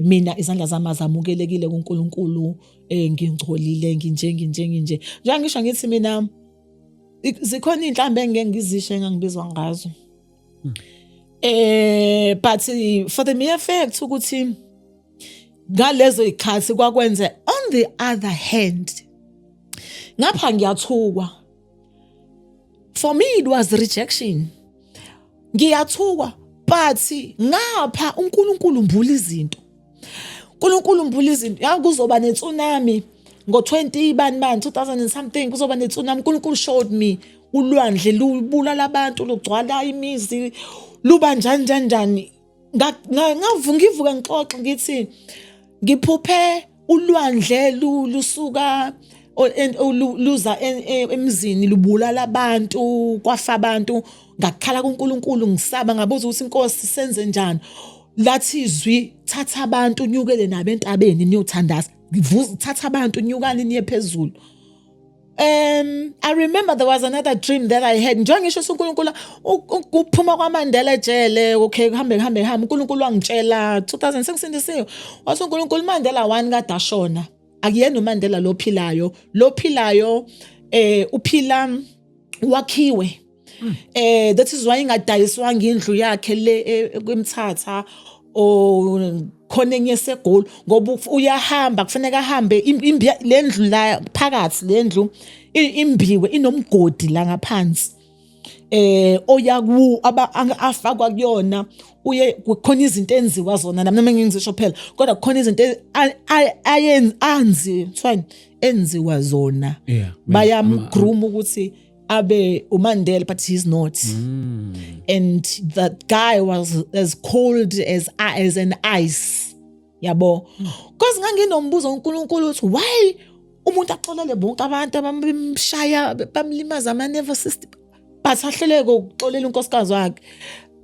mina izandla zami azamukelekile kuNkulunkulu ngingcolile nginje njengoba ngisho ngithi mina zikhona inhlambe engeke ngizishe engangibizwa ngazo but for the mere fact ukuthi ngalezo ikhathi kwakwenze on the other hand ngapha ngiyathukwa for me it was rejection ngiyathukwa but ngapha uNkulunkulu mbula izinto yakuzoba netsunami ngo20 bani 2000 and something kuzoba netsunami uNkulunkulu showed me ulwandle lubulala abantu lugcwala imizi luba njani ngavuka ngixoxa ngithi ngiphuphe ulwandle lusuka luza emzini lubulala abantu kwafa abantu ngakhala kuNkulunkulu ngisaba ngabuza ukuthi inkosi senze njani lathi izwi thatha abantu nyukele nabentabeni niyothandaza thatha abantu nyukani niye phezulu. I remember there was another dream that I had. Njengisho uNkulunkulu ukuphuma kwaMandela ejele okay hambe uNkulunkulu wangitshela 2000 sengisindisiwe wathi uNkulunkulu Mandela 1 kade ashona akuyena uMandela lophilayo uphila wakhiwe that is why ingadayiswa ngindlu yakhe le kwemthatha khona enye segoli ngoba uyahamba kufanele ahambe lendlu la phakathi lendlu imbiwe inomgodi la ngaphansi oyaku afakwa kuyona uye kukhona izinto enziwa zona nami ngingizisho phela kodwa kukhona izinto enziwa zona bayamgroom ukuthi abe uMandela but he's not and that guy was as cold as an ice yabo because nganginombuzo uNkulunkulu uthi why umuntu axolele bonke abantu abamshaya bamlimaza ama nervous system but ahleleke ukuxolela unkosikazi wakhe.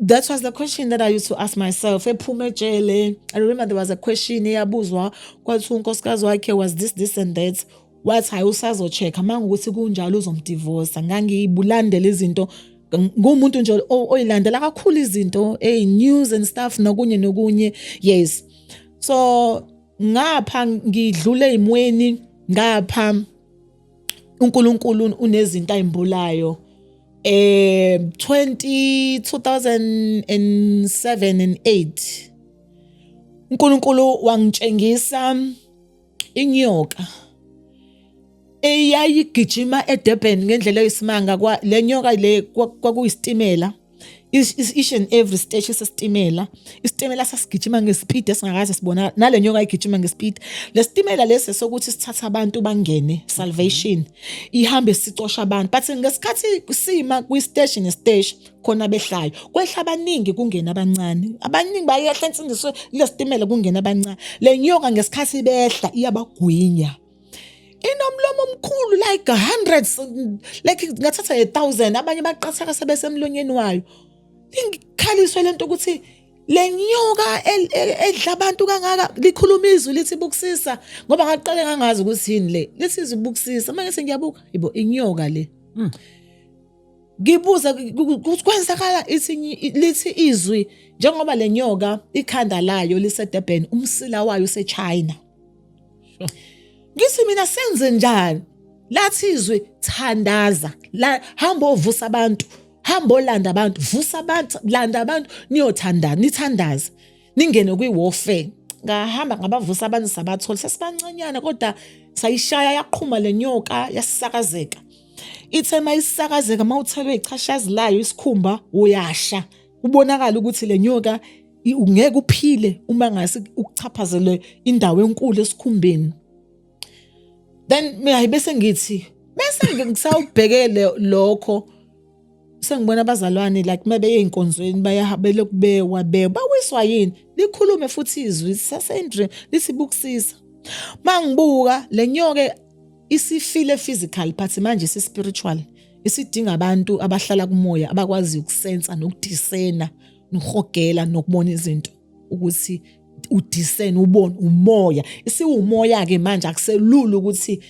That was the question that I used to ask myself. Ephuma ejele I remember there was a question eyabuzwa kwathi unkosikazi wakhe was this and that wathi hayi usazochecka manje ukuthi kunjalo uzomdivorce ngangibulandela izinto ngumuntu nje oyilandela kakhulu izinto news and stuff nokunye yes so ngapha ngidlule ezimweni ngapha uNkulunkulu unezinto ayimbulayo 2007 and 8 uNkulunkulu wangitshengisa inyoka eyayigijima eDurban ngendlela eyisimanga lenyoka le kwakuyistimela each and every stage isestimela istimela sasigijima ngespeed esingakaze sibona nalenyoka igijima ngespeed lestimela lesi sokuthi sithatha abantu bangene salvation ihambe sicosha abantu but ngesikhathi sima kwi-station nestage khona behlayo kwehla abaningi kungena abancane abaningi bayehla insindiswe lestimela kungena abancane lenyoka ngesikhathi behla iyabagwinya inomlomo omkhulu like hundreds like ngathatha 1000 abanye baqathaka sebesemlonyeni wayo ingikhaliswe lento ukuthi lenyoka edla abantu kangaka likhuluma izwi lithi bukusisa ngoba ngaqale ngangazi ukuthi yini le lithi izwi bukusisa manje sengiyabuka yibo inyoka le ngibuza kwenzakala lithi izwi njengoba lenyoka ikhanda layo liseDurban umsila wayo useChina ngithi mina senze njani lathi izwi thandaza la hamba ovusa abantu hamba olanda abantu vusa abantu landa abantu niyothandana nithandaza ningene kwi-warfare ngahamba ngabavusa abantu sabathola sesibancanyana kodwa sayishaya yaqhuma lenyoka yasakazeka ithe mayisakazeka mawuthelwe ichashazi layo isikhumba uyasha ubonakala ukuthi lenyoka ungeke uphile uma ngase ukuchaphazele indawo enkulu esikhumbeni then bese ngithi bese ngisawubhekele lokho sengibona abazalwane like mabe eyinkonzweni bayahabele kubewa bawiswa yini likhulume futhi izwi sasendre lisibukusisa mangibuka lenyoka isifile physical but manje isi spiritual isidinga abantu abahlala kumoya abakwazi ukusensa nokudisena nokuhogela nokubona izinto ukuthi udisene ubone umoya isiwumoya ke manje akuselula ukuthi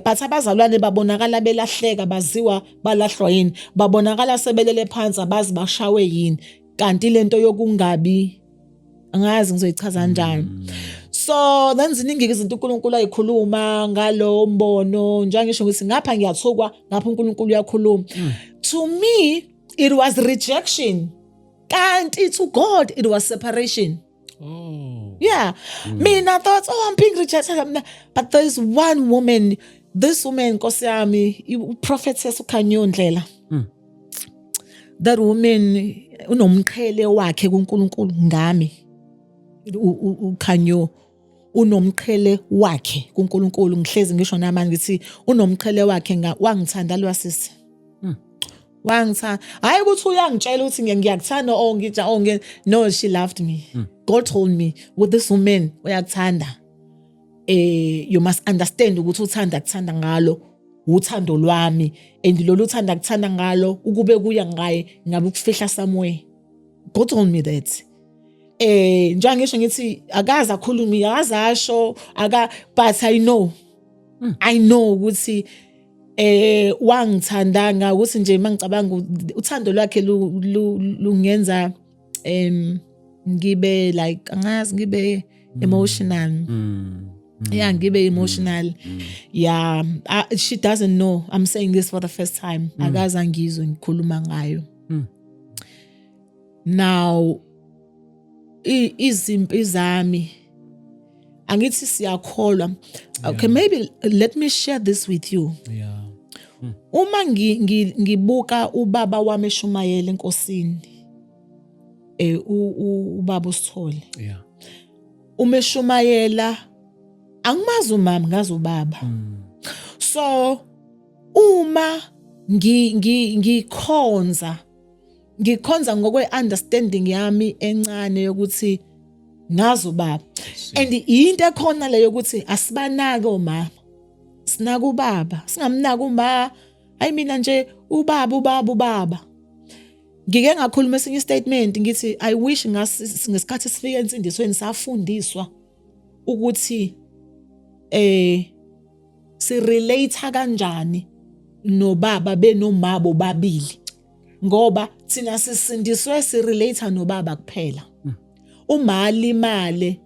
but abazalwane babonakala belahleka baziwa balahlwa yini babonakala sebelele phansi abazi bashawe yini kanti lento yokungabi angazi ngizoyichaza kanjani so then ziningi izinto uNkulunkulu ayikhuluma ngalo mbono njengisho ukuthi ngapha ngiyathukwa ngapha uNkulunkulu uyakhuluma to me it was rejection kanti to God it was separation. Oh. Yeah. Mina thought, I'm being rejected. But there's one woman, this woman, Nkosi yami, prophetess uKhanyo Ndlela. That woman, unomqhele wakhe kuNkulunkulu ngami. uKhanyo unomqhele wakhe kuNkulunkulu ngihlezi ngisho namanje ngithi unomqhele wakhe wangithanda lwasisi. Wangithanda hayi ukuthi uyangitshela ukuthi ngiyakuthanda no she loved me. God told me with this woman uyakuthanda you must understand ukuthi uthanda kuthanda ngalo uthando lwami and lolu uthanda kuthanda ngalo ukube kuya ngaye ngabe ukufihla somewhere. God told me that njengisho ngithi akaza khulumi akazasho but I know ukuthi wangithandanga ukuthi nje mangicabanga uthando lwakhe lungenza ngibe like angazi ngibe emotional. Yeah, ngibe emotional. Yeah, she doesn't know I'm saying this for the first time. Akaza ngizwe ngikhuluma ngayo. Now izimpi zami angithi siyakholwa. Okay, maybe let me share this with you. Yeah. Uma ngibuka ubaba wami eShumayela enkosini ubaba uSithole. Yeah. Uma eShumayela angimazi umama ngazi ubaba. So uma ngikhonza ngokwe understanding yami encane yokuthi ngazi ubaba. And into ekhona leyo ukuthi asibanake omama. Sinaka ubaba, singamnaka uma hayi mina nje ubaba. Ngike ngakhuluma esinye statement ngithi I wish ngesikhathi sifike ensindisweni safundiswa ukuthi si relate kanjani nobaba benomabo babili ngoba thina sisindiswe si relate nobaba kuphela. Umali imali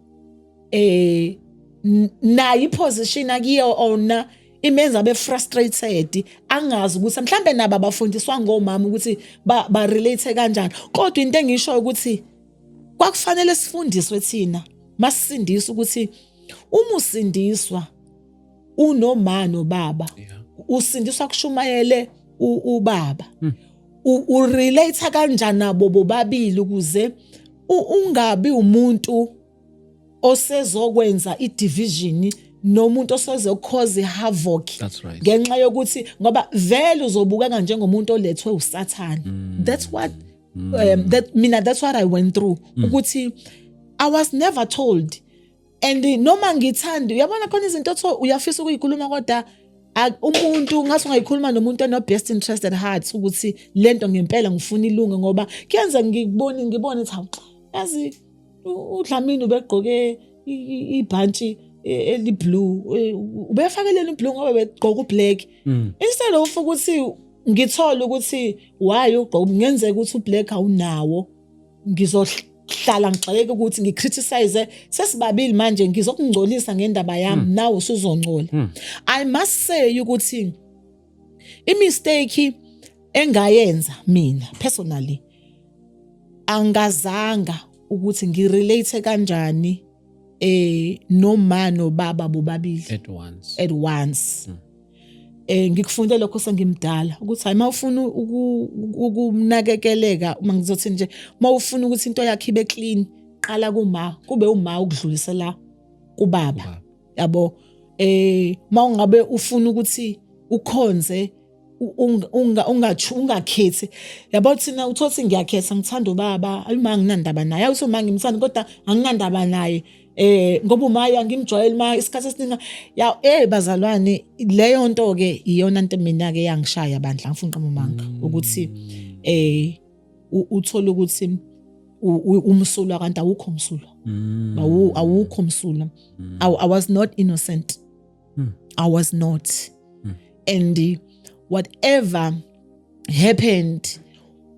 na iposition akiyo ona imenza be frustrated angazi ukuthi mhlambe nabo abafundiswa ngomama ukuthi ba relate kanjani kodwa into engisho ukuthi kwakufanele sifundiswe thina masisindiswa ukuthi uma usindiswa unoma nobaba usindiswa kushumayele ubaba urelate kanjani nabo bobabili ukuze ungabi umuntu osezokwenza idivision nomuntu osezokhoza ihavoc ngenxa yokuthi ngoba vele uzobukeka njengomuntu olethwe uSathane. That's what that's what I went through ukuthi I was never told and noma ngithanda uyabona khona izinto otho uyafisa ukuyikhuluma kodwa umuntu ngathi ungayikhuluma nomuntu ono best interested heart ukuthi lento ngempela ngifuna ilunge ngoba kuyenza ngibone ukuthi yazi uDlamini ubegqoke ibhantshi eliblue ubefakeleni iblue ngoba begqoka ublack instead of ukuthi ngithola ukuthi why ugqoka ngenzeka ukuthi ublack awunawo ngizohlala ngixeke ukuthi ngicriticize sesibabili manje ngizokungcolisa ngendaba yami nawe usuzongcola. I must say ukuthi imistake engayenza mina personally angazanga ukuthi ngirelate kanjani noma nobaba bobabili at once. Ngikufunde lokho sengimdala ukuthi hayi mawufuna ukunakekeleka uma ngizothi nje mawufuna ukuthi into yakhe ibe clean qala kuma kube uma ukudlulisela kubaba yabo mawungabe ufuna ukuthi ukhonze ungakhethi yabo thina uthothi ngiyakhetha ngithanda ubaba ayima nginandaba naye awuthi uma ngimthanda kodwa anginandaba naye ngoba umaya ngimjwayele ma isikhathi esiningi ya bazalwane leyo nto ke iyona into mina ke yangishaya bandla ngifuna uqamba amanga ukuthi uthola ukuthi umsulwa kanti awukho umsulwa awukho umsulwa I was not innocent I was not and whatever happened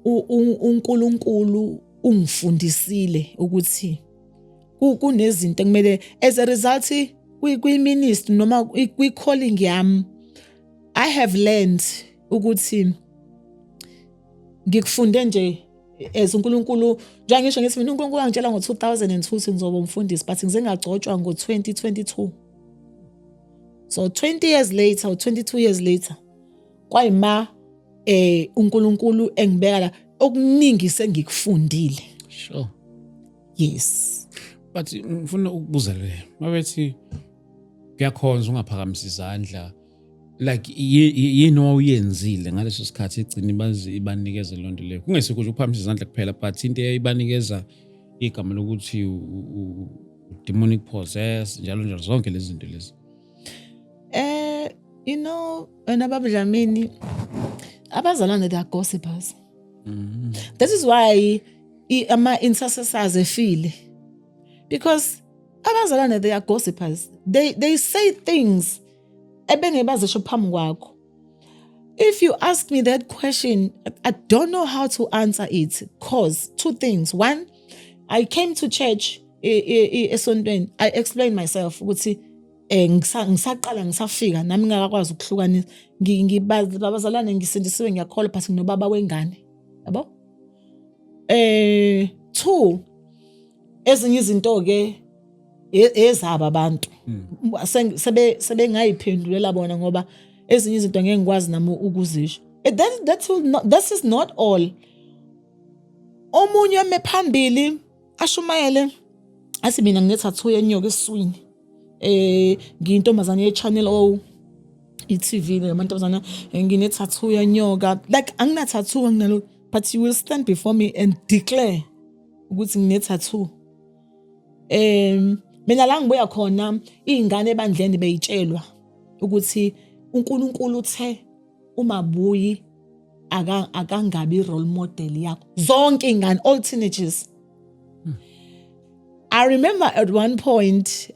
uNkulunkulu ungifundisile ukuthi kunezinto ekumele as a result kwi-ministry noma kwi-calling yami I have learned ukuthi ngikufunde nje as uNkulunkulu njengisho ngithi mina uNkulunkulu angitshela ngo2002 ngizoba umfundisi but ngize ngagcotshwa ngo2022 so 20 years later or 22 years later kwayima uNkulunkulu engibeka la okuningi sengikufundile sure yes but ngifuna ukubuza le mabethi kuyakhonza ungaphakamisa izandla like yini owuyenzile ngaleso sikhathi egcina bazi ibanikeze lonto leyo kungesikho nje ukuphakamisa izandla kuphela but into eyibanikeza igama lokuthi demonic possess njalo zonke lezi zinto lezi you know wena baba Dlamini abazalwane they are gossipers that is why ama intercessors efile because abazalwane they are gossipers they say things ebengebazisho phambi kwakho if you ask me that question I don't know how to answer it cause two things one I came to church esontweni I explained myself ukuthi ngisaqala ngisafika nami ngakwazi ukuhlukanisa ngibazalwane ngisindisiwe ngiyakholwa but nginobaba wengane yabo two ezinye izinto ke ezaba abantu sebengayiphendulela bona ngoba ezinye izinto ngeke ngikwazi nami ukuzisho that is not all omunye emephambili ashumayele athi mina nginethathu yenyoka eswini ngiyintombazane ye-Channel O i-TV lamantombazana nginethathu yenyoka like anginathathu nginalo but you will stand before me and declare ukuthi nginethathu mina la ngibuya khona izingane ebandleni beyitshelwa ukuthi uNkulunkulu uthe uMabuyi akangabi role model yakho zonke izingane all teenagers I remember at one point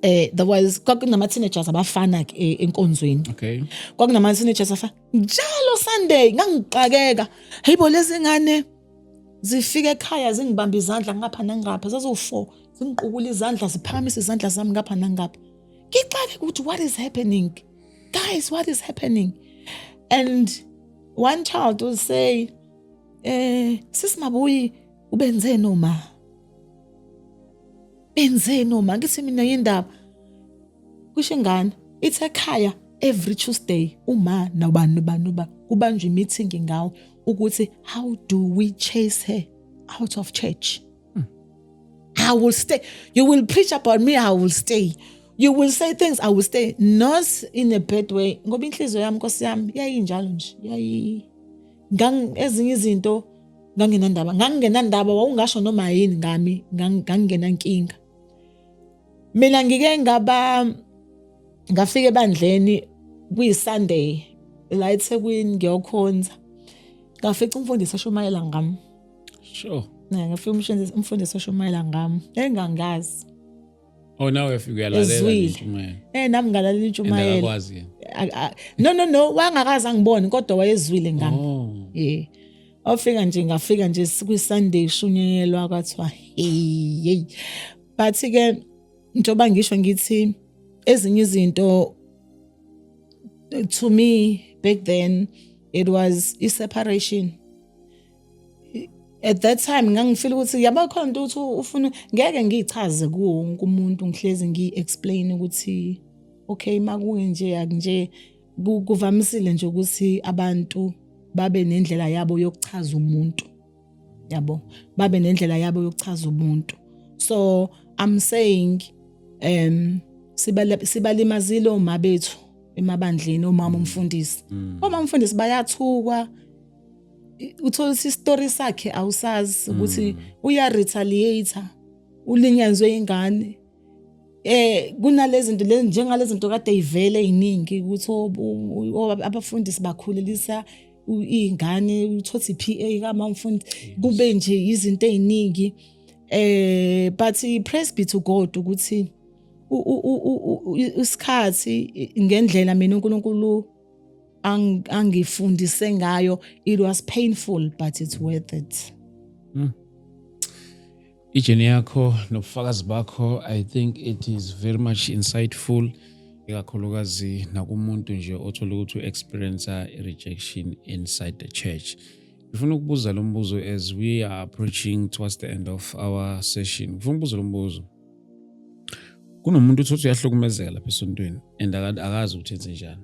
there was kwakunama teenagers abafana enkonzweni okay kwakunama teenagers afana njalo Sunday ngangixakeka hayibo lezi ngane zifike ekhaya zingibamba izandla ngapha nangapha zazo4 zingiqukula izandla ziphakamisa izandla zami ngapha nangapha ngixake ukuthi what is happening guys what is happening and one child will say sis Mabuyi ubenze noma ngithi mina yindaba kusho ingane it's ekhaya every Tuesday uma nobani kubanjwe meeting ngawo ukuthi how do we chase her out of church I will stay you will preach about me I will stay you will say things I will stay not in a bad way ngoba inhliziyo yami Nkosi yami yayinjalo nje ezinye izinto ngangingenandaba wawungasho noma yini ngami ngangena inkinga mina ngafika ebandleni kuyiSunday la eThekwini ngiyokhonza ngafika umfundisi eshumayela ngami sure ngafika umfundisi eshumayela ngami engangazi nawe uyafika uyalalela intshumayelo nami ngalalela intshumayelo no wangakazi angibone kodwa wayezwile ngami ngafika nje kuyiSunday shunyelwa kwathiwa hey but ke njoba ngisho ngithi ezinye izinto to me back then it was a separation at that time ngangifeel ukuthi yaba khona into uthi ufuna ngeke ngichaze kuwo wonke umuntu ngihlezi ngi-explain ukuthi okay makuye nje akunje kuvamisile nje ukuthi abantu babe nendlela yabo yokuchaza umuntu yabo babe nendlela yabo yokuchaza umuntu so I'm saying sibalimazile oma bethu emabandleni omama umfundisi. Omama umfundisi bayathukwa, uthola isistory sakhe awusazi ukuthi uya retaliate, ulinyazwe ingane. Kunalezi zinto lezi njengalezi zinto kade ivele eziningi ukuthi abafundisi bakhulelisa izingane, uthothi PA kama umfundi kube nje izinto eziningi. But praise be to God ukuthi isikhathi ngendlela mina uNkulunkulu angifundise ngayo, it was painful but it's worth it. Ijeni yakho nobufakazi bakho, I think it is very much insightful, ikakhulukazi nakumuntu nje othola ukuthi experience rejection inside the church. Ngifuna ukubuza lo mbuzo as we are approaching towards the end of our session. Ngifuna ukubuza lo mbuzo. Kunomuntu uthi uyahlukumezeka lapha esontweni and akazi ukuthi enze njani.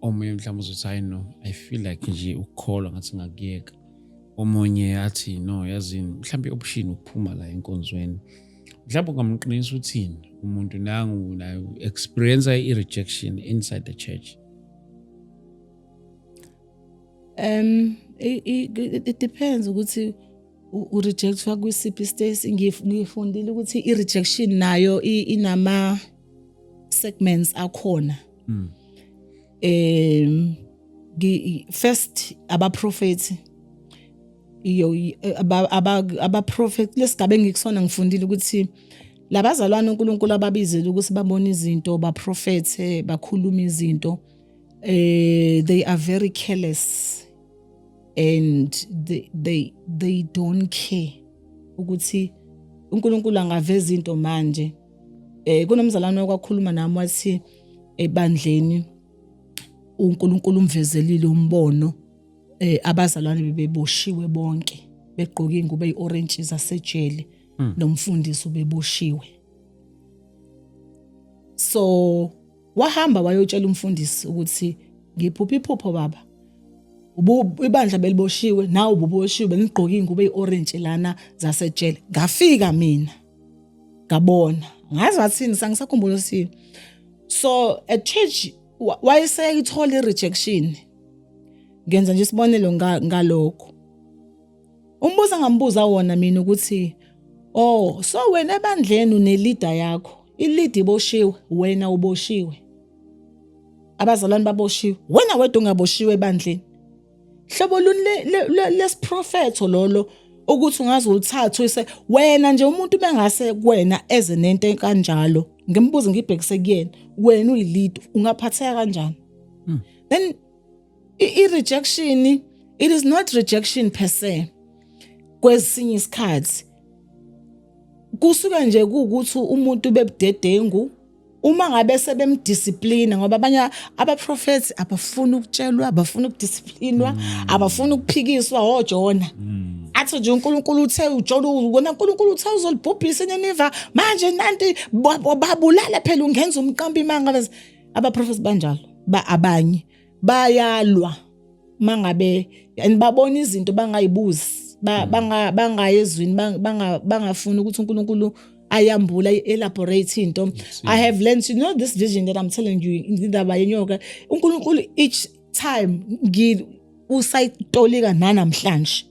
Omunye mhlawumbe uzothi hayi no, I feel like nje ukukholwa ngathi ngakuyeka. Omunye athi no, yazini mhlawumbe option ukuphuma la enkonzweni. Mhlawumbe ungamqinisa uthini umuntu nangu nayo experience i-rejection inside the church? It depends ukuthi urejectwa kwisiphi stage. Ngifundile ukuthi i-rejection nayo inama segments akhona. First abaprofeti abaprofeti lesigabe ngikusona ngifundile ukuthi labazalwane uNkulunkulu ababizile ukuthi babone izinto, baprofethe, bakhuluma izinto, they are very careless and they don't care ukuthi uNkulunkulu angaveza into manje. Kunomzalwane okwakhuluma nami wathi ebandleni uNkulunkulu umvezelile umbono, abazalwane bebeboshiwe bonke begqoka ingubo eorange zasejele, nomfundisi ubeboshiwe. So wahamba wayotshela umfundisi ukuthi ngiphupha iphupho baba, ibandla beliboshiwe nawe ububoshiwe, benigqoka ingubo eorange lana zasejele. Ngafika mina ngabona, ngazi wathini sangisakhumbula sini. So at church wayeseyithola i-rejection. Ngenza nje isibonelo ngalokho. Umbuzo ngambuza wona mina ukuthi, oh so wena ebandleni une-leader yakho, i-lead iboshiwe, wena uboshiwe, abazalwane baboshiwe, wena wedwa ungaboshiwe ebandleni. Hlobo luni lesiprofetho lolo ukuthi ungaze ulithathe use wena nje umuntu bengase kuwena eze nento enkanjalo. Ngimbuza ngibhekise kuyena, wena uyi-lead ungaphatheka kanjani? Then i-rejection, it is not rejection per se. Kwesinye isikhathi kusuka nje ukuthi umuntu bebudedengu uma ngabe sebemdiscipline, ngoba abanye abaprofeti abafuna ukutshelwa, abafuna ukudisciplinwa, abafuna ukuphikiswa oJona. Athi nje uNkulunkulu uthe uJona wona uNkulunkulu uthe uzolibhubhisa eNineve manje nanti babulala phela ungenza umqambi imanga. Abaprofeti banjalo abanye bayalwa mangabe babona izinto bangayibuzi, bangayezwini, bangafuni ukuthi uNkulunkulu ayambula elaborate into. I have learned to know this vision that I'm telling you indaba yenyoka. uNkulunkulu each time usayitolika nanamhlanje.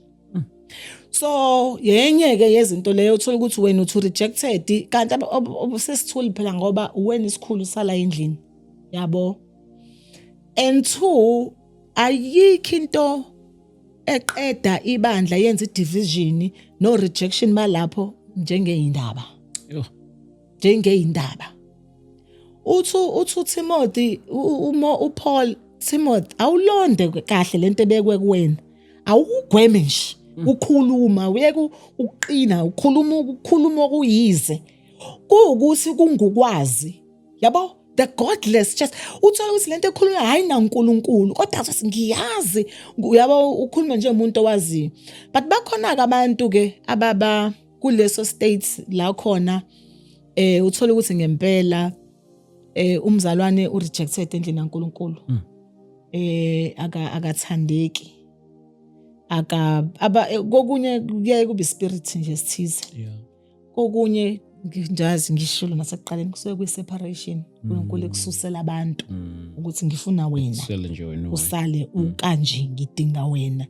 So yenye ke yezinto leyo uthola ukuthi wena uthi rejected, kanti obusesithuli phela ngoba wena isikhulu sala endlini yabo. And two, ayikho into eqeda ibandla yenza division no rejection balapho njengeyindaba. Njengeyindaba. Uthu Timothy uPaul Timothy awulonde kahle lento ebekwe kuwena. Awugweme nje ukhuluma uyeke uqina ukukhuluma okuyize. Kuukuthi kungukwazi. Yabo? The godless just uthola ukuthi lento ekhulunywa hayi naNkulunkulu kodwa athi ngiyazi, uyabo ukhuluma nje umuntu owaziyo. But bakhona ke abantu ke ababa kuleso state la khona uthola ukuthi ngempela umzalwane urejected endlini kaNkulunkulu. Akathandeki. Kokunye kuyaye kube spirit nje sithize. Kokunye ngijazi ngishilo nasekuqaleni kusuke kwi-separation uNkulunkulu ekususela abantu ukuthi ngifuna wena Sele nje wena. usale ukanje ngidinga wena.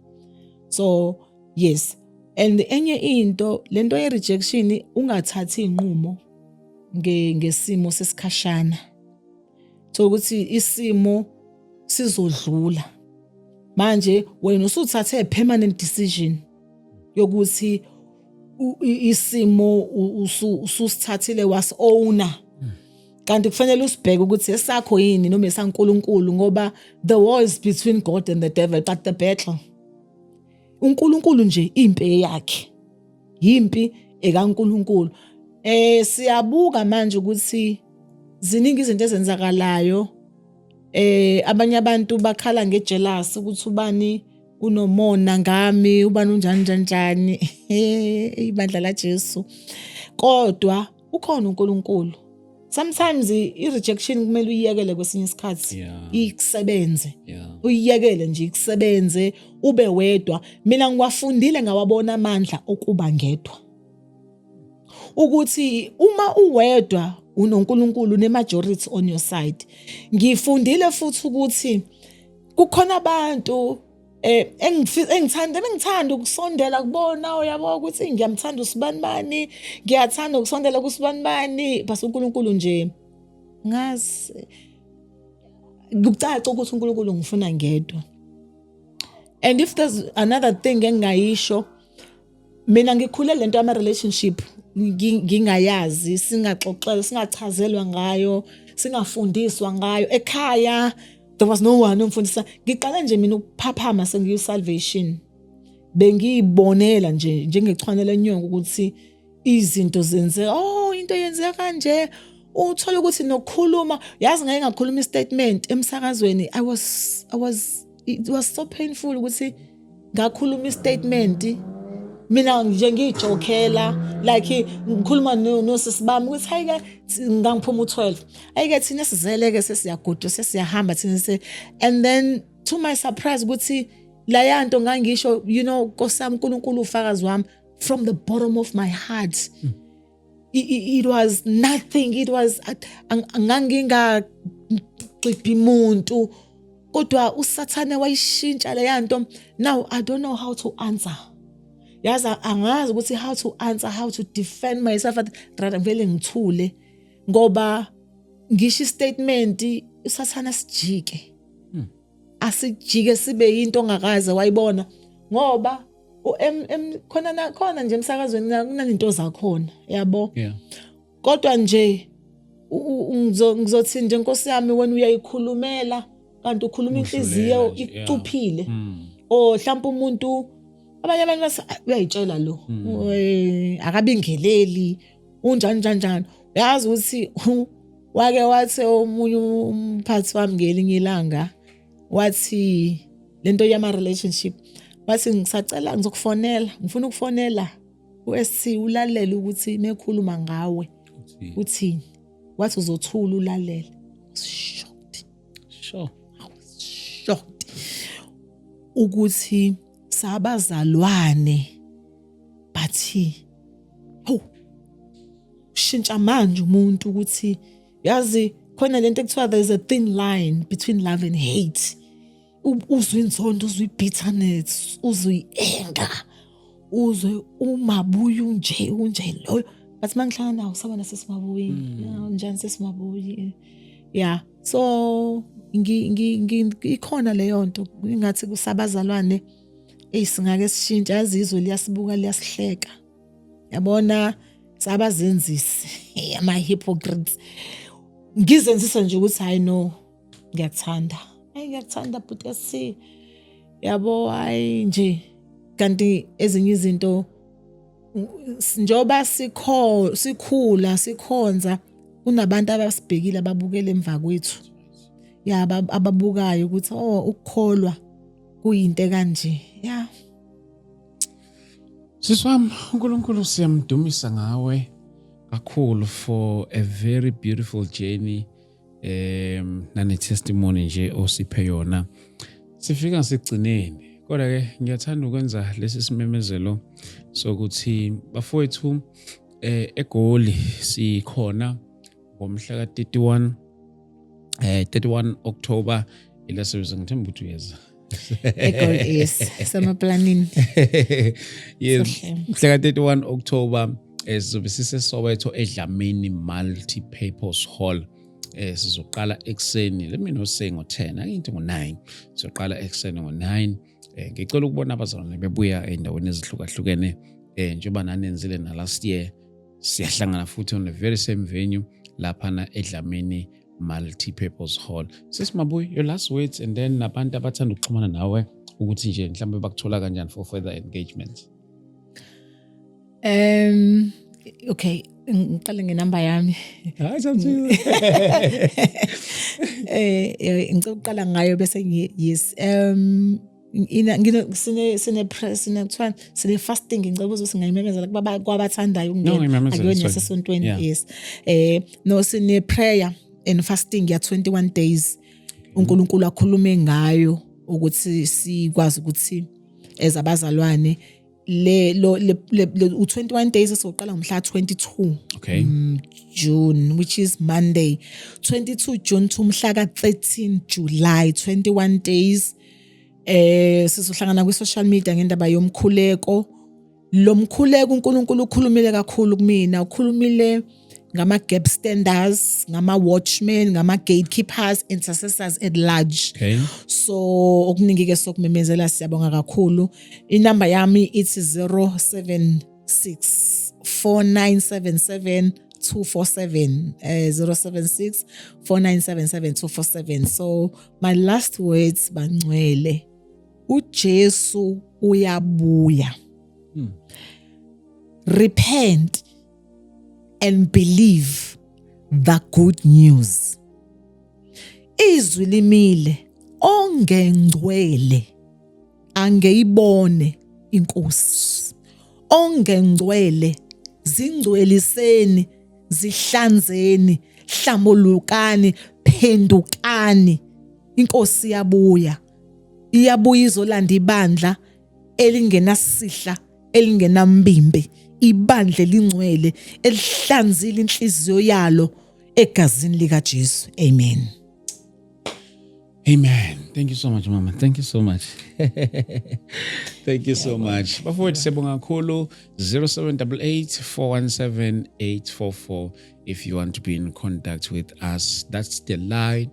So yes, and enye into lento ye rejection ungathathi inqumo ngesimo sesikhashana so ukuthi isimo sizodlula manje wena usuthathe a permanent decision yokuthi isimo ususithathile was-owner kanti kufanele usibheke ukuthi esakho yini noma esaNkulunkulu ngoba the war is between God and the devil but the battle uNkulunkulu nje impi yakhe yimpi ekaNkulunkulu. Siyabuka manje ukuthi ziningi izinto ezenzakalayo abanye abantu bakhala ngejealous ukuthi ubani unomona ngami ubani unjani ibandla la Jesu kodwa ukhona uNkulunkulu. Sometimes i-rejection kumele uyiyekele kwesinye isikhathi ikusebenze uyiyekele nje ikusebenze ube wedwa. Mina ngiwafundile ngawabona amandla okuba ngedwa ukuthi uma uwedwa unoNkulunkulu ne-majority on your side. Ngifundile futhi ukuthi kukhona abantu engithanda ukusondela kubona uyabo ukuthi ngiyamthanda usibanibani ngiyathanda ukusondela kusibanibani base uNkulunkulu nje ngazi kucaca ukuthi uNkulunkulu ngifuna ngedwa. And if there's another thing engayisho mina ngikhule lento ama relationship ngingayazi singaxoxela singachazelwa ngayo singafundiswa ngayo ekhaya. There was no one umfundisa. Ngiqala nje mina ukuphaphama sengiyi salvation. Bengiyibonela nje njengechwanele enyongo ukuthi izinto zenze into yenzeka kanje. Uthola ukuthi nokukhuluma yazi ngeke ngakhuluma istatement emsakazweni it was so painful ukuthi ngakhuluma istatement mina nje ngijokela like ngikhuluma nosisibami ukuthi hayike ngangiphuma u12 ayike thina sizeleke sesiyagudu sesiyahamba thina and then to my surprise ukuthi la yanto ngangisho Nkosami uNkulunkulu ufakazi wami from the bottom of my heart. It was nothing. It was nganginga xiphi umuntu kodwa usathane wayishintsha le yanto. Now I don't know how to answer. Yazi angazi ukuthi how to answer, how to defend myself rather vele ngithule ngoba ngisho statement usathana sijike asijike sibe into ongakaze wayibona ngoba khona nje emsakazweni kunazinto zakhona yabo kodwa nje ngizothi nje Nkosi yami wena uyayikhulumela kanti ukhuluma inhliziyo icuphile mhlawumbe umuntu abanye abantu uyayitshela lo akabingeleli unjani uyazi ukuthi wake wathi omunye umphathi wami ngelinye ilanga wathi lento yama relationship wathi ngisacela ngizokufonela ngifuna ukufonela uSC ulalele ukuthi mekhuluma ngawe uthini wathi uzothula ulalele. Shocked ukuthi sabazalwane bathi shintsha manje umuntu ukuthi yazi khona lento ekuthiwa there is a thin line between love and hate. Uzwe inzondo, uzwe bitterness, uzwe anger, uzwe umabuya unje loyo. But mangihlala nawo sabona sesimabuyi njani sesimabuyi so ikhona leyo nto ingathi kusabazalwane singake sishintsha yazizwe liyasibuka liyasihleka yabona sabazenzisi ama hypocrites ngizenzisa nje ukuthi hayi no ngiyakuthanda but yabo hayi nje kanti ezinye izinto njoba sikhula sikhonza kunabantu abasibhekile ababukela emva kwethu ababukayo ukuthi ukukholwa kuyinto kanje Siswami uNkulunkulu siyamdumisa ngawe kakhulu for a very beautiful journey nane testimony nje osiphe yona. Sifika sigcineni kodwa ke ngiyathanda ukwenza lesi simemezelo sokuthi bafowethu eGoli sikhona ngomhla ka 31 October ila service ngithemba ukuthi uyeza. eGoli yes samaplanini. Yes, mhla ka 31 October sizobe siseSoweto eDlamini Multi-Purpose Hall. Sizoqala ekseni, let me not say ngo10, into ngo9. Sizoqala ekseni ngo9. Ngicela ukubona abazalwane bebuya endaweni ezihlukahlukene njengoba nanenzile na last year. Siyahlangana futhi on the very same venue lapha na eDlamini Multi-Purpose Hall. Sesimabuyi, your last words, and then nabantu abathanda ukuxhumana nawe ukuthi nje mhlambe bakuthola kanjani for further engagement. Okay, ngiqale ngenamba yami. Hayi samthu. Ngicela uqala ngayo bese yes. Sine fasting ngicela ukuthi singayimemezela kuba kwabathandayo ukungena akuyona yasesontweni yes. No sine prayer and fasting ya 21 days. uNkulunkulu akhulume ngayo ukuthi sikwazi ukuthi ezabazalwane u21 days soqala ngomhla 22 okay June, which is Monday, 22 June to mhla ka 13 July, 21 days. Sizohlangana ku social media ngendaba yomkhuleko. Lo mkhuleko uNkulunkulu ukhulumile kakhulu kumina, ukhulumile ngama gap standers, ngama watchmen, ngama gatekeepers, intercessors at large. Okay. So okuningi ke sokumemezela siyabonga kakhulu. Inamba yami it's 076 4977 247 076 4977 247. So my last words bangcwele, uJesu uyabuya. Repent and believe the good news. Izwi limile ongengcwele angeyibone inkosi. Ongengcwele zingcweliseni, zihlanzeni, hlambulukani, phendukani. Inkosi iyabuya. Iyabuya izolanda ibandla elingenasihla, elingenambimbe. Ibandla elingcwele elihlanzile inhliziyo yalo egazini lika Jesu. Amen. Amen. Thank you so much, Mama. Thank you so much. Thank you so much. Bafowethu siyabonga kakhulu. 0788 417 844 if you want to be in contact with us. That's the line.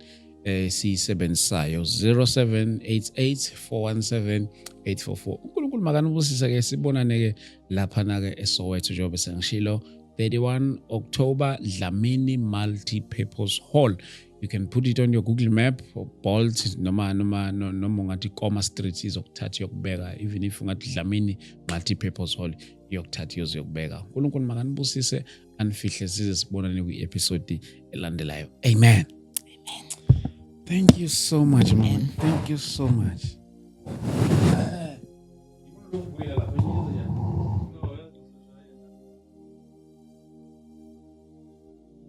Siyisebenzisayo 0788 417 844. uNkulunkulu makanibusise ke sibonane ke lapha na ke eSoweto njengoba sengishilo 31 October Dlamini Multi-Purpose Hall. You can put it on your Google map or Bolt noma ungathi Koma Street izokuthatha yokubeka, even if ungathi Dlamini Multi-Purpose Hall yokuthatha yokubeka. uNkulunkulu makanibusise anifihle size sibonane kwi-episode elandelayo. Amen. Thank you so much, Mama. Thank you so much.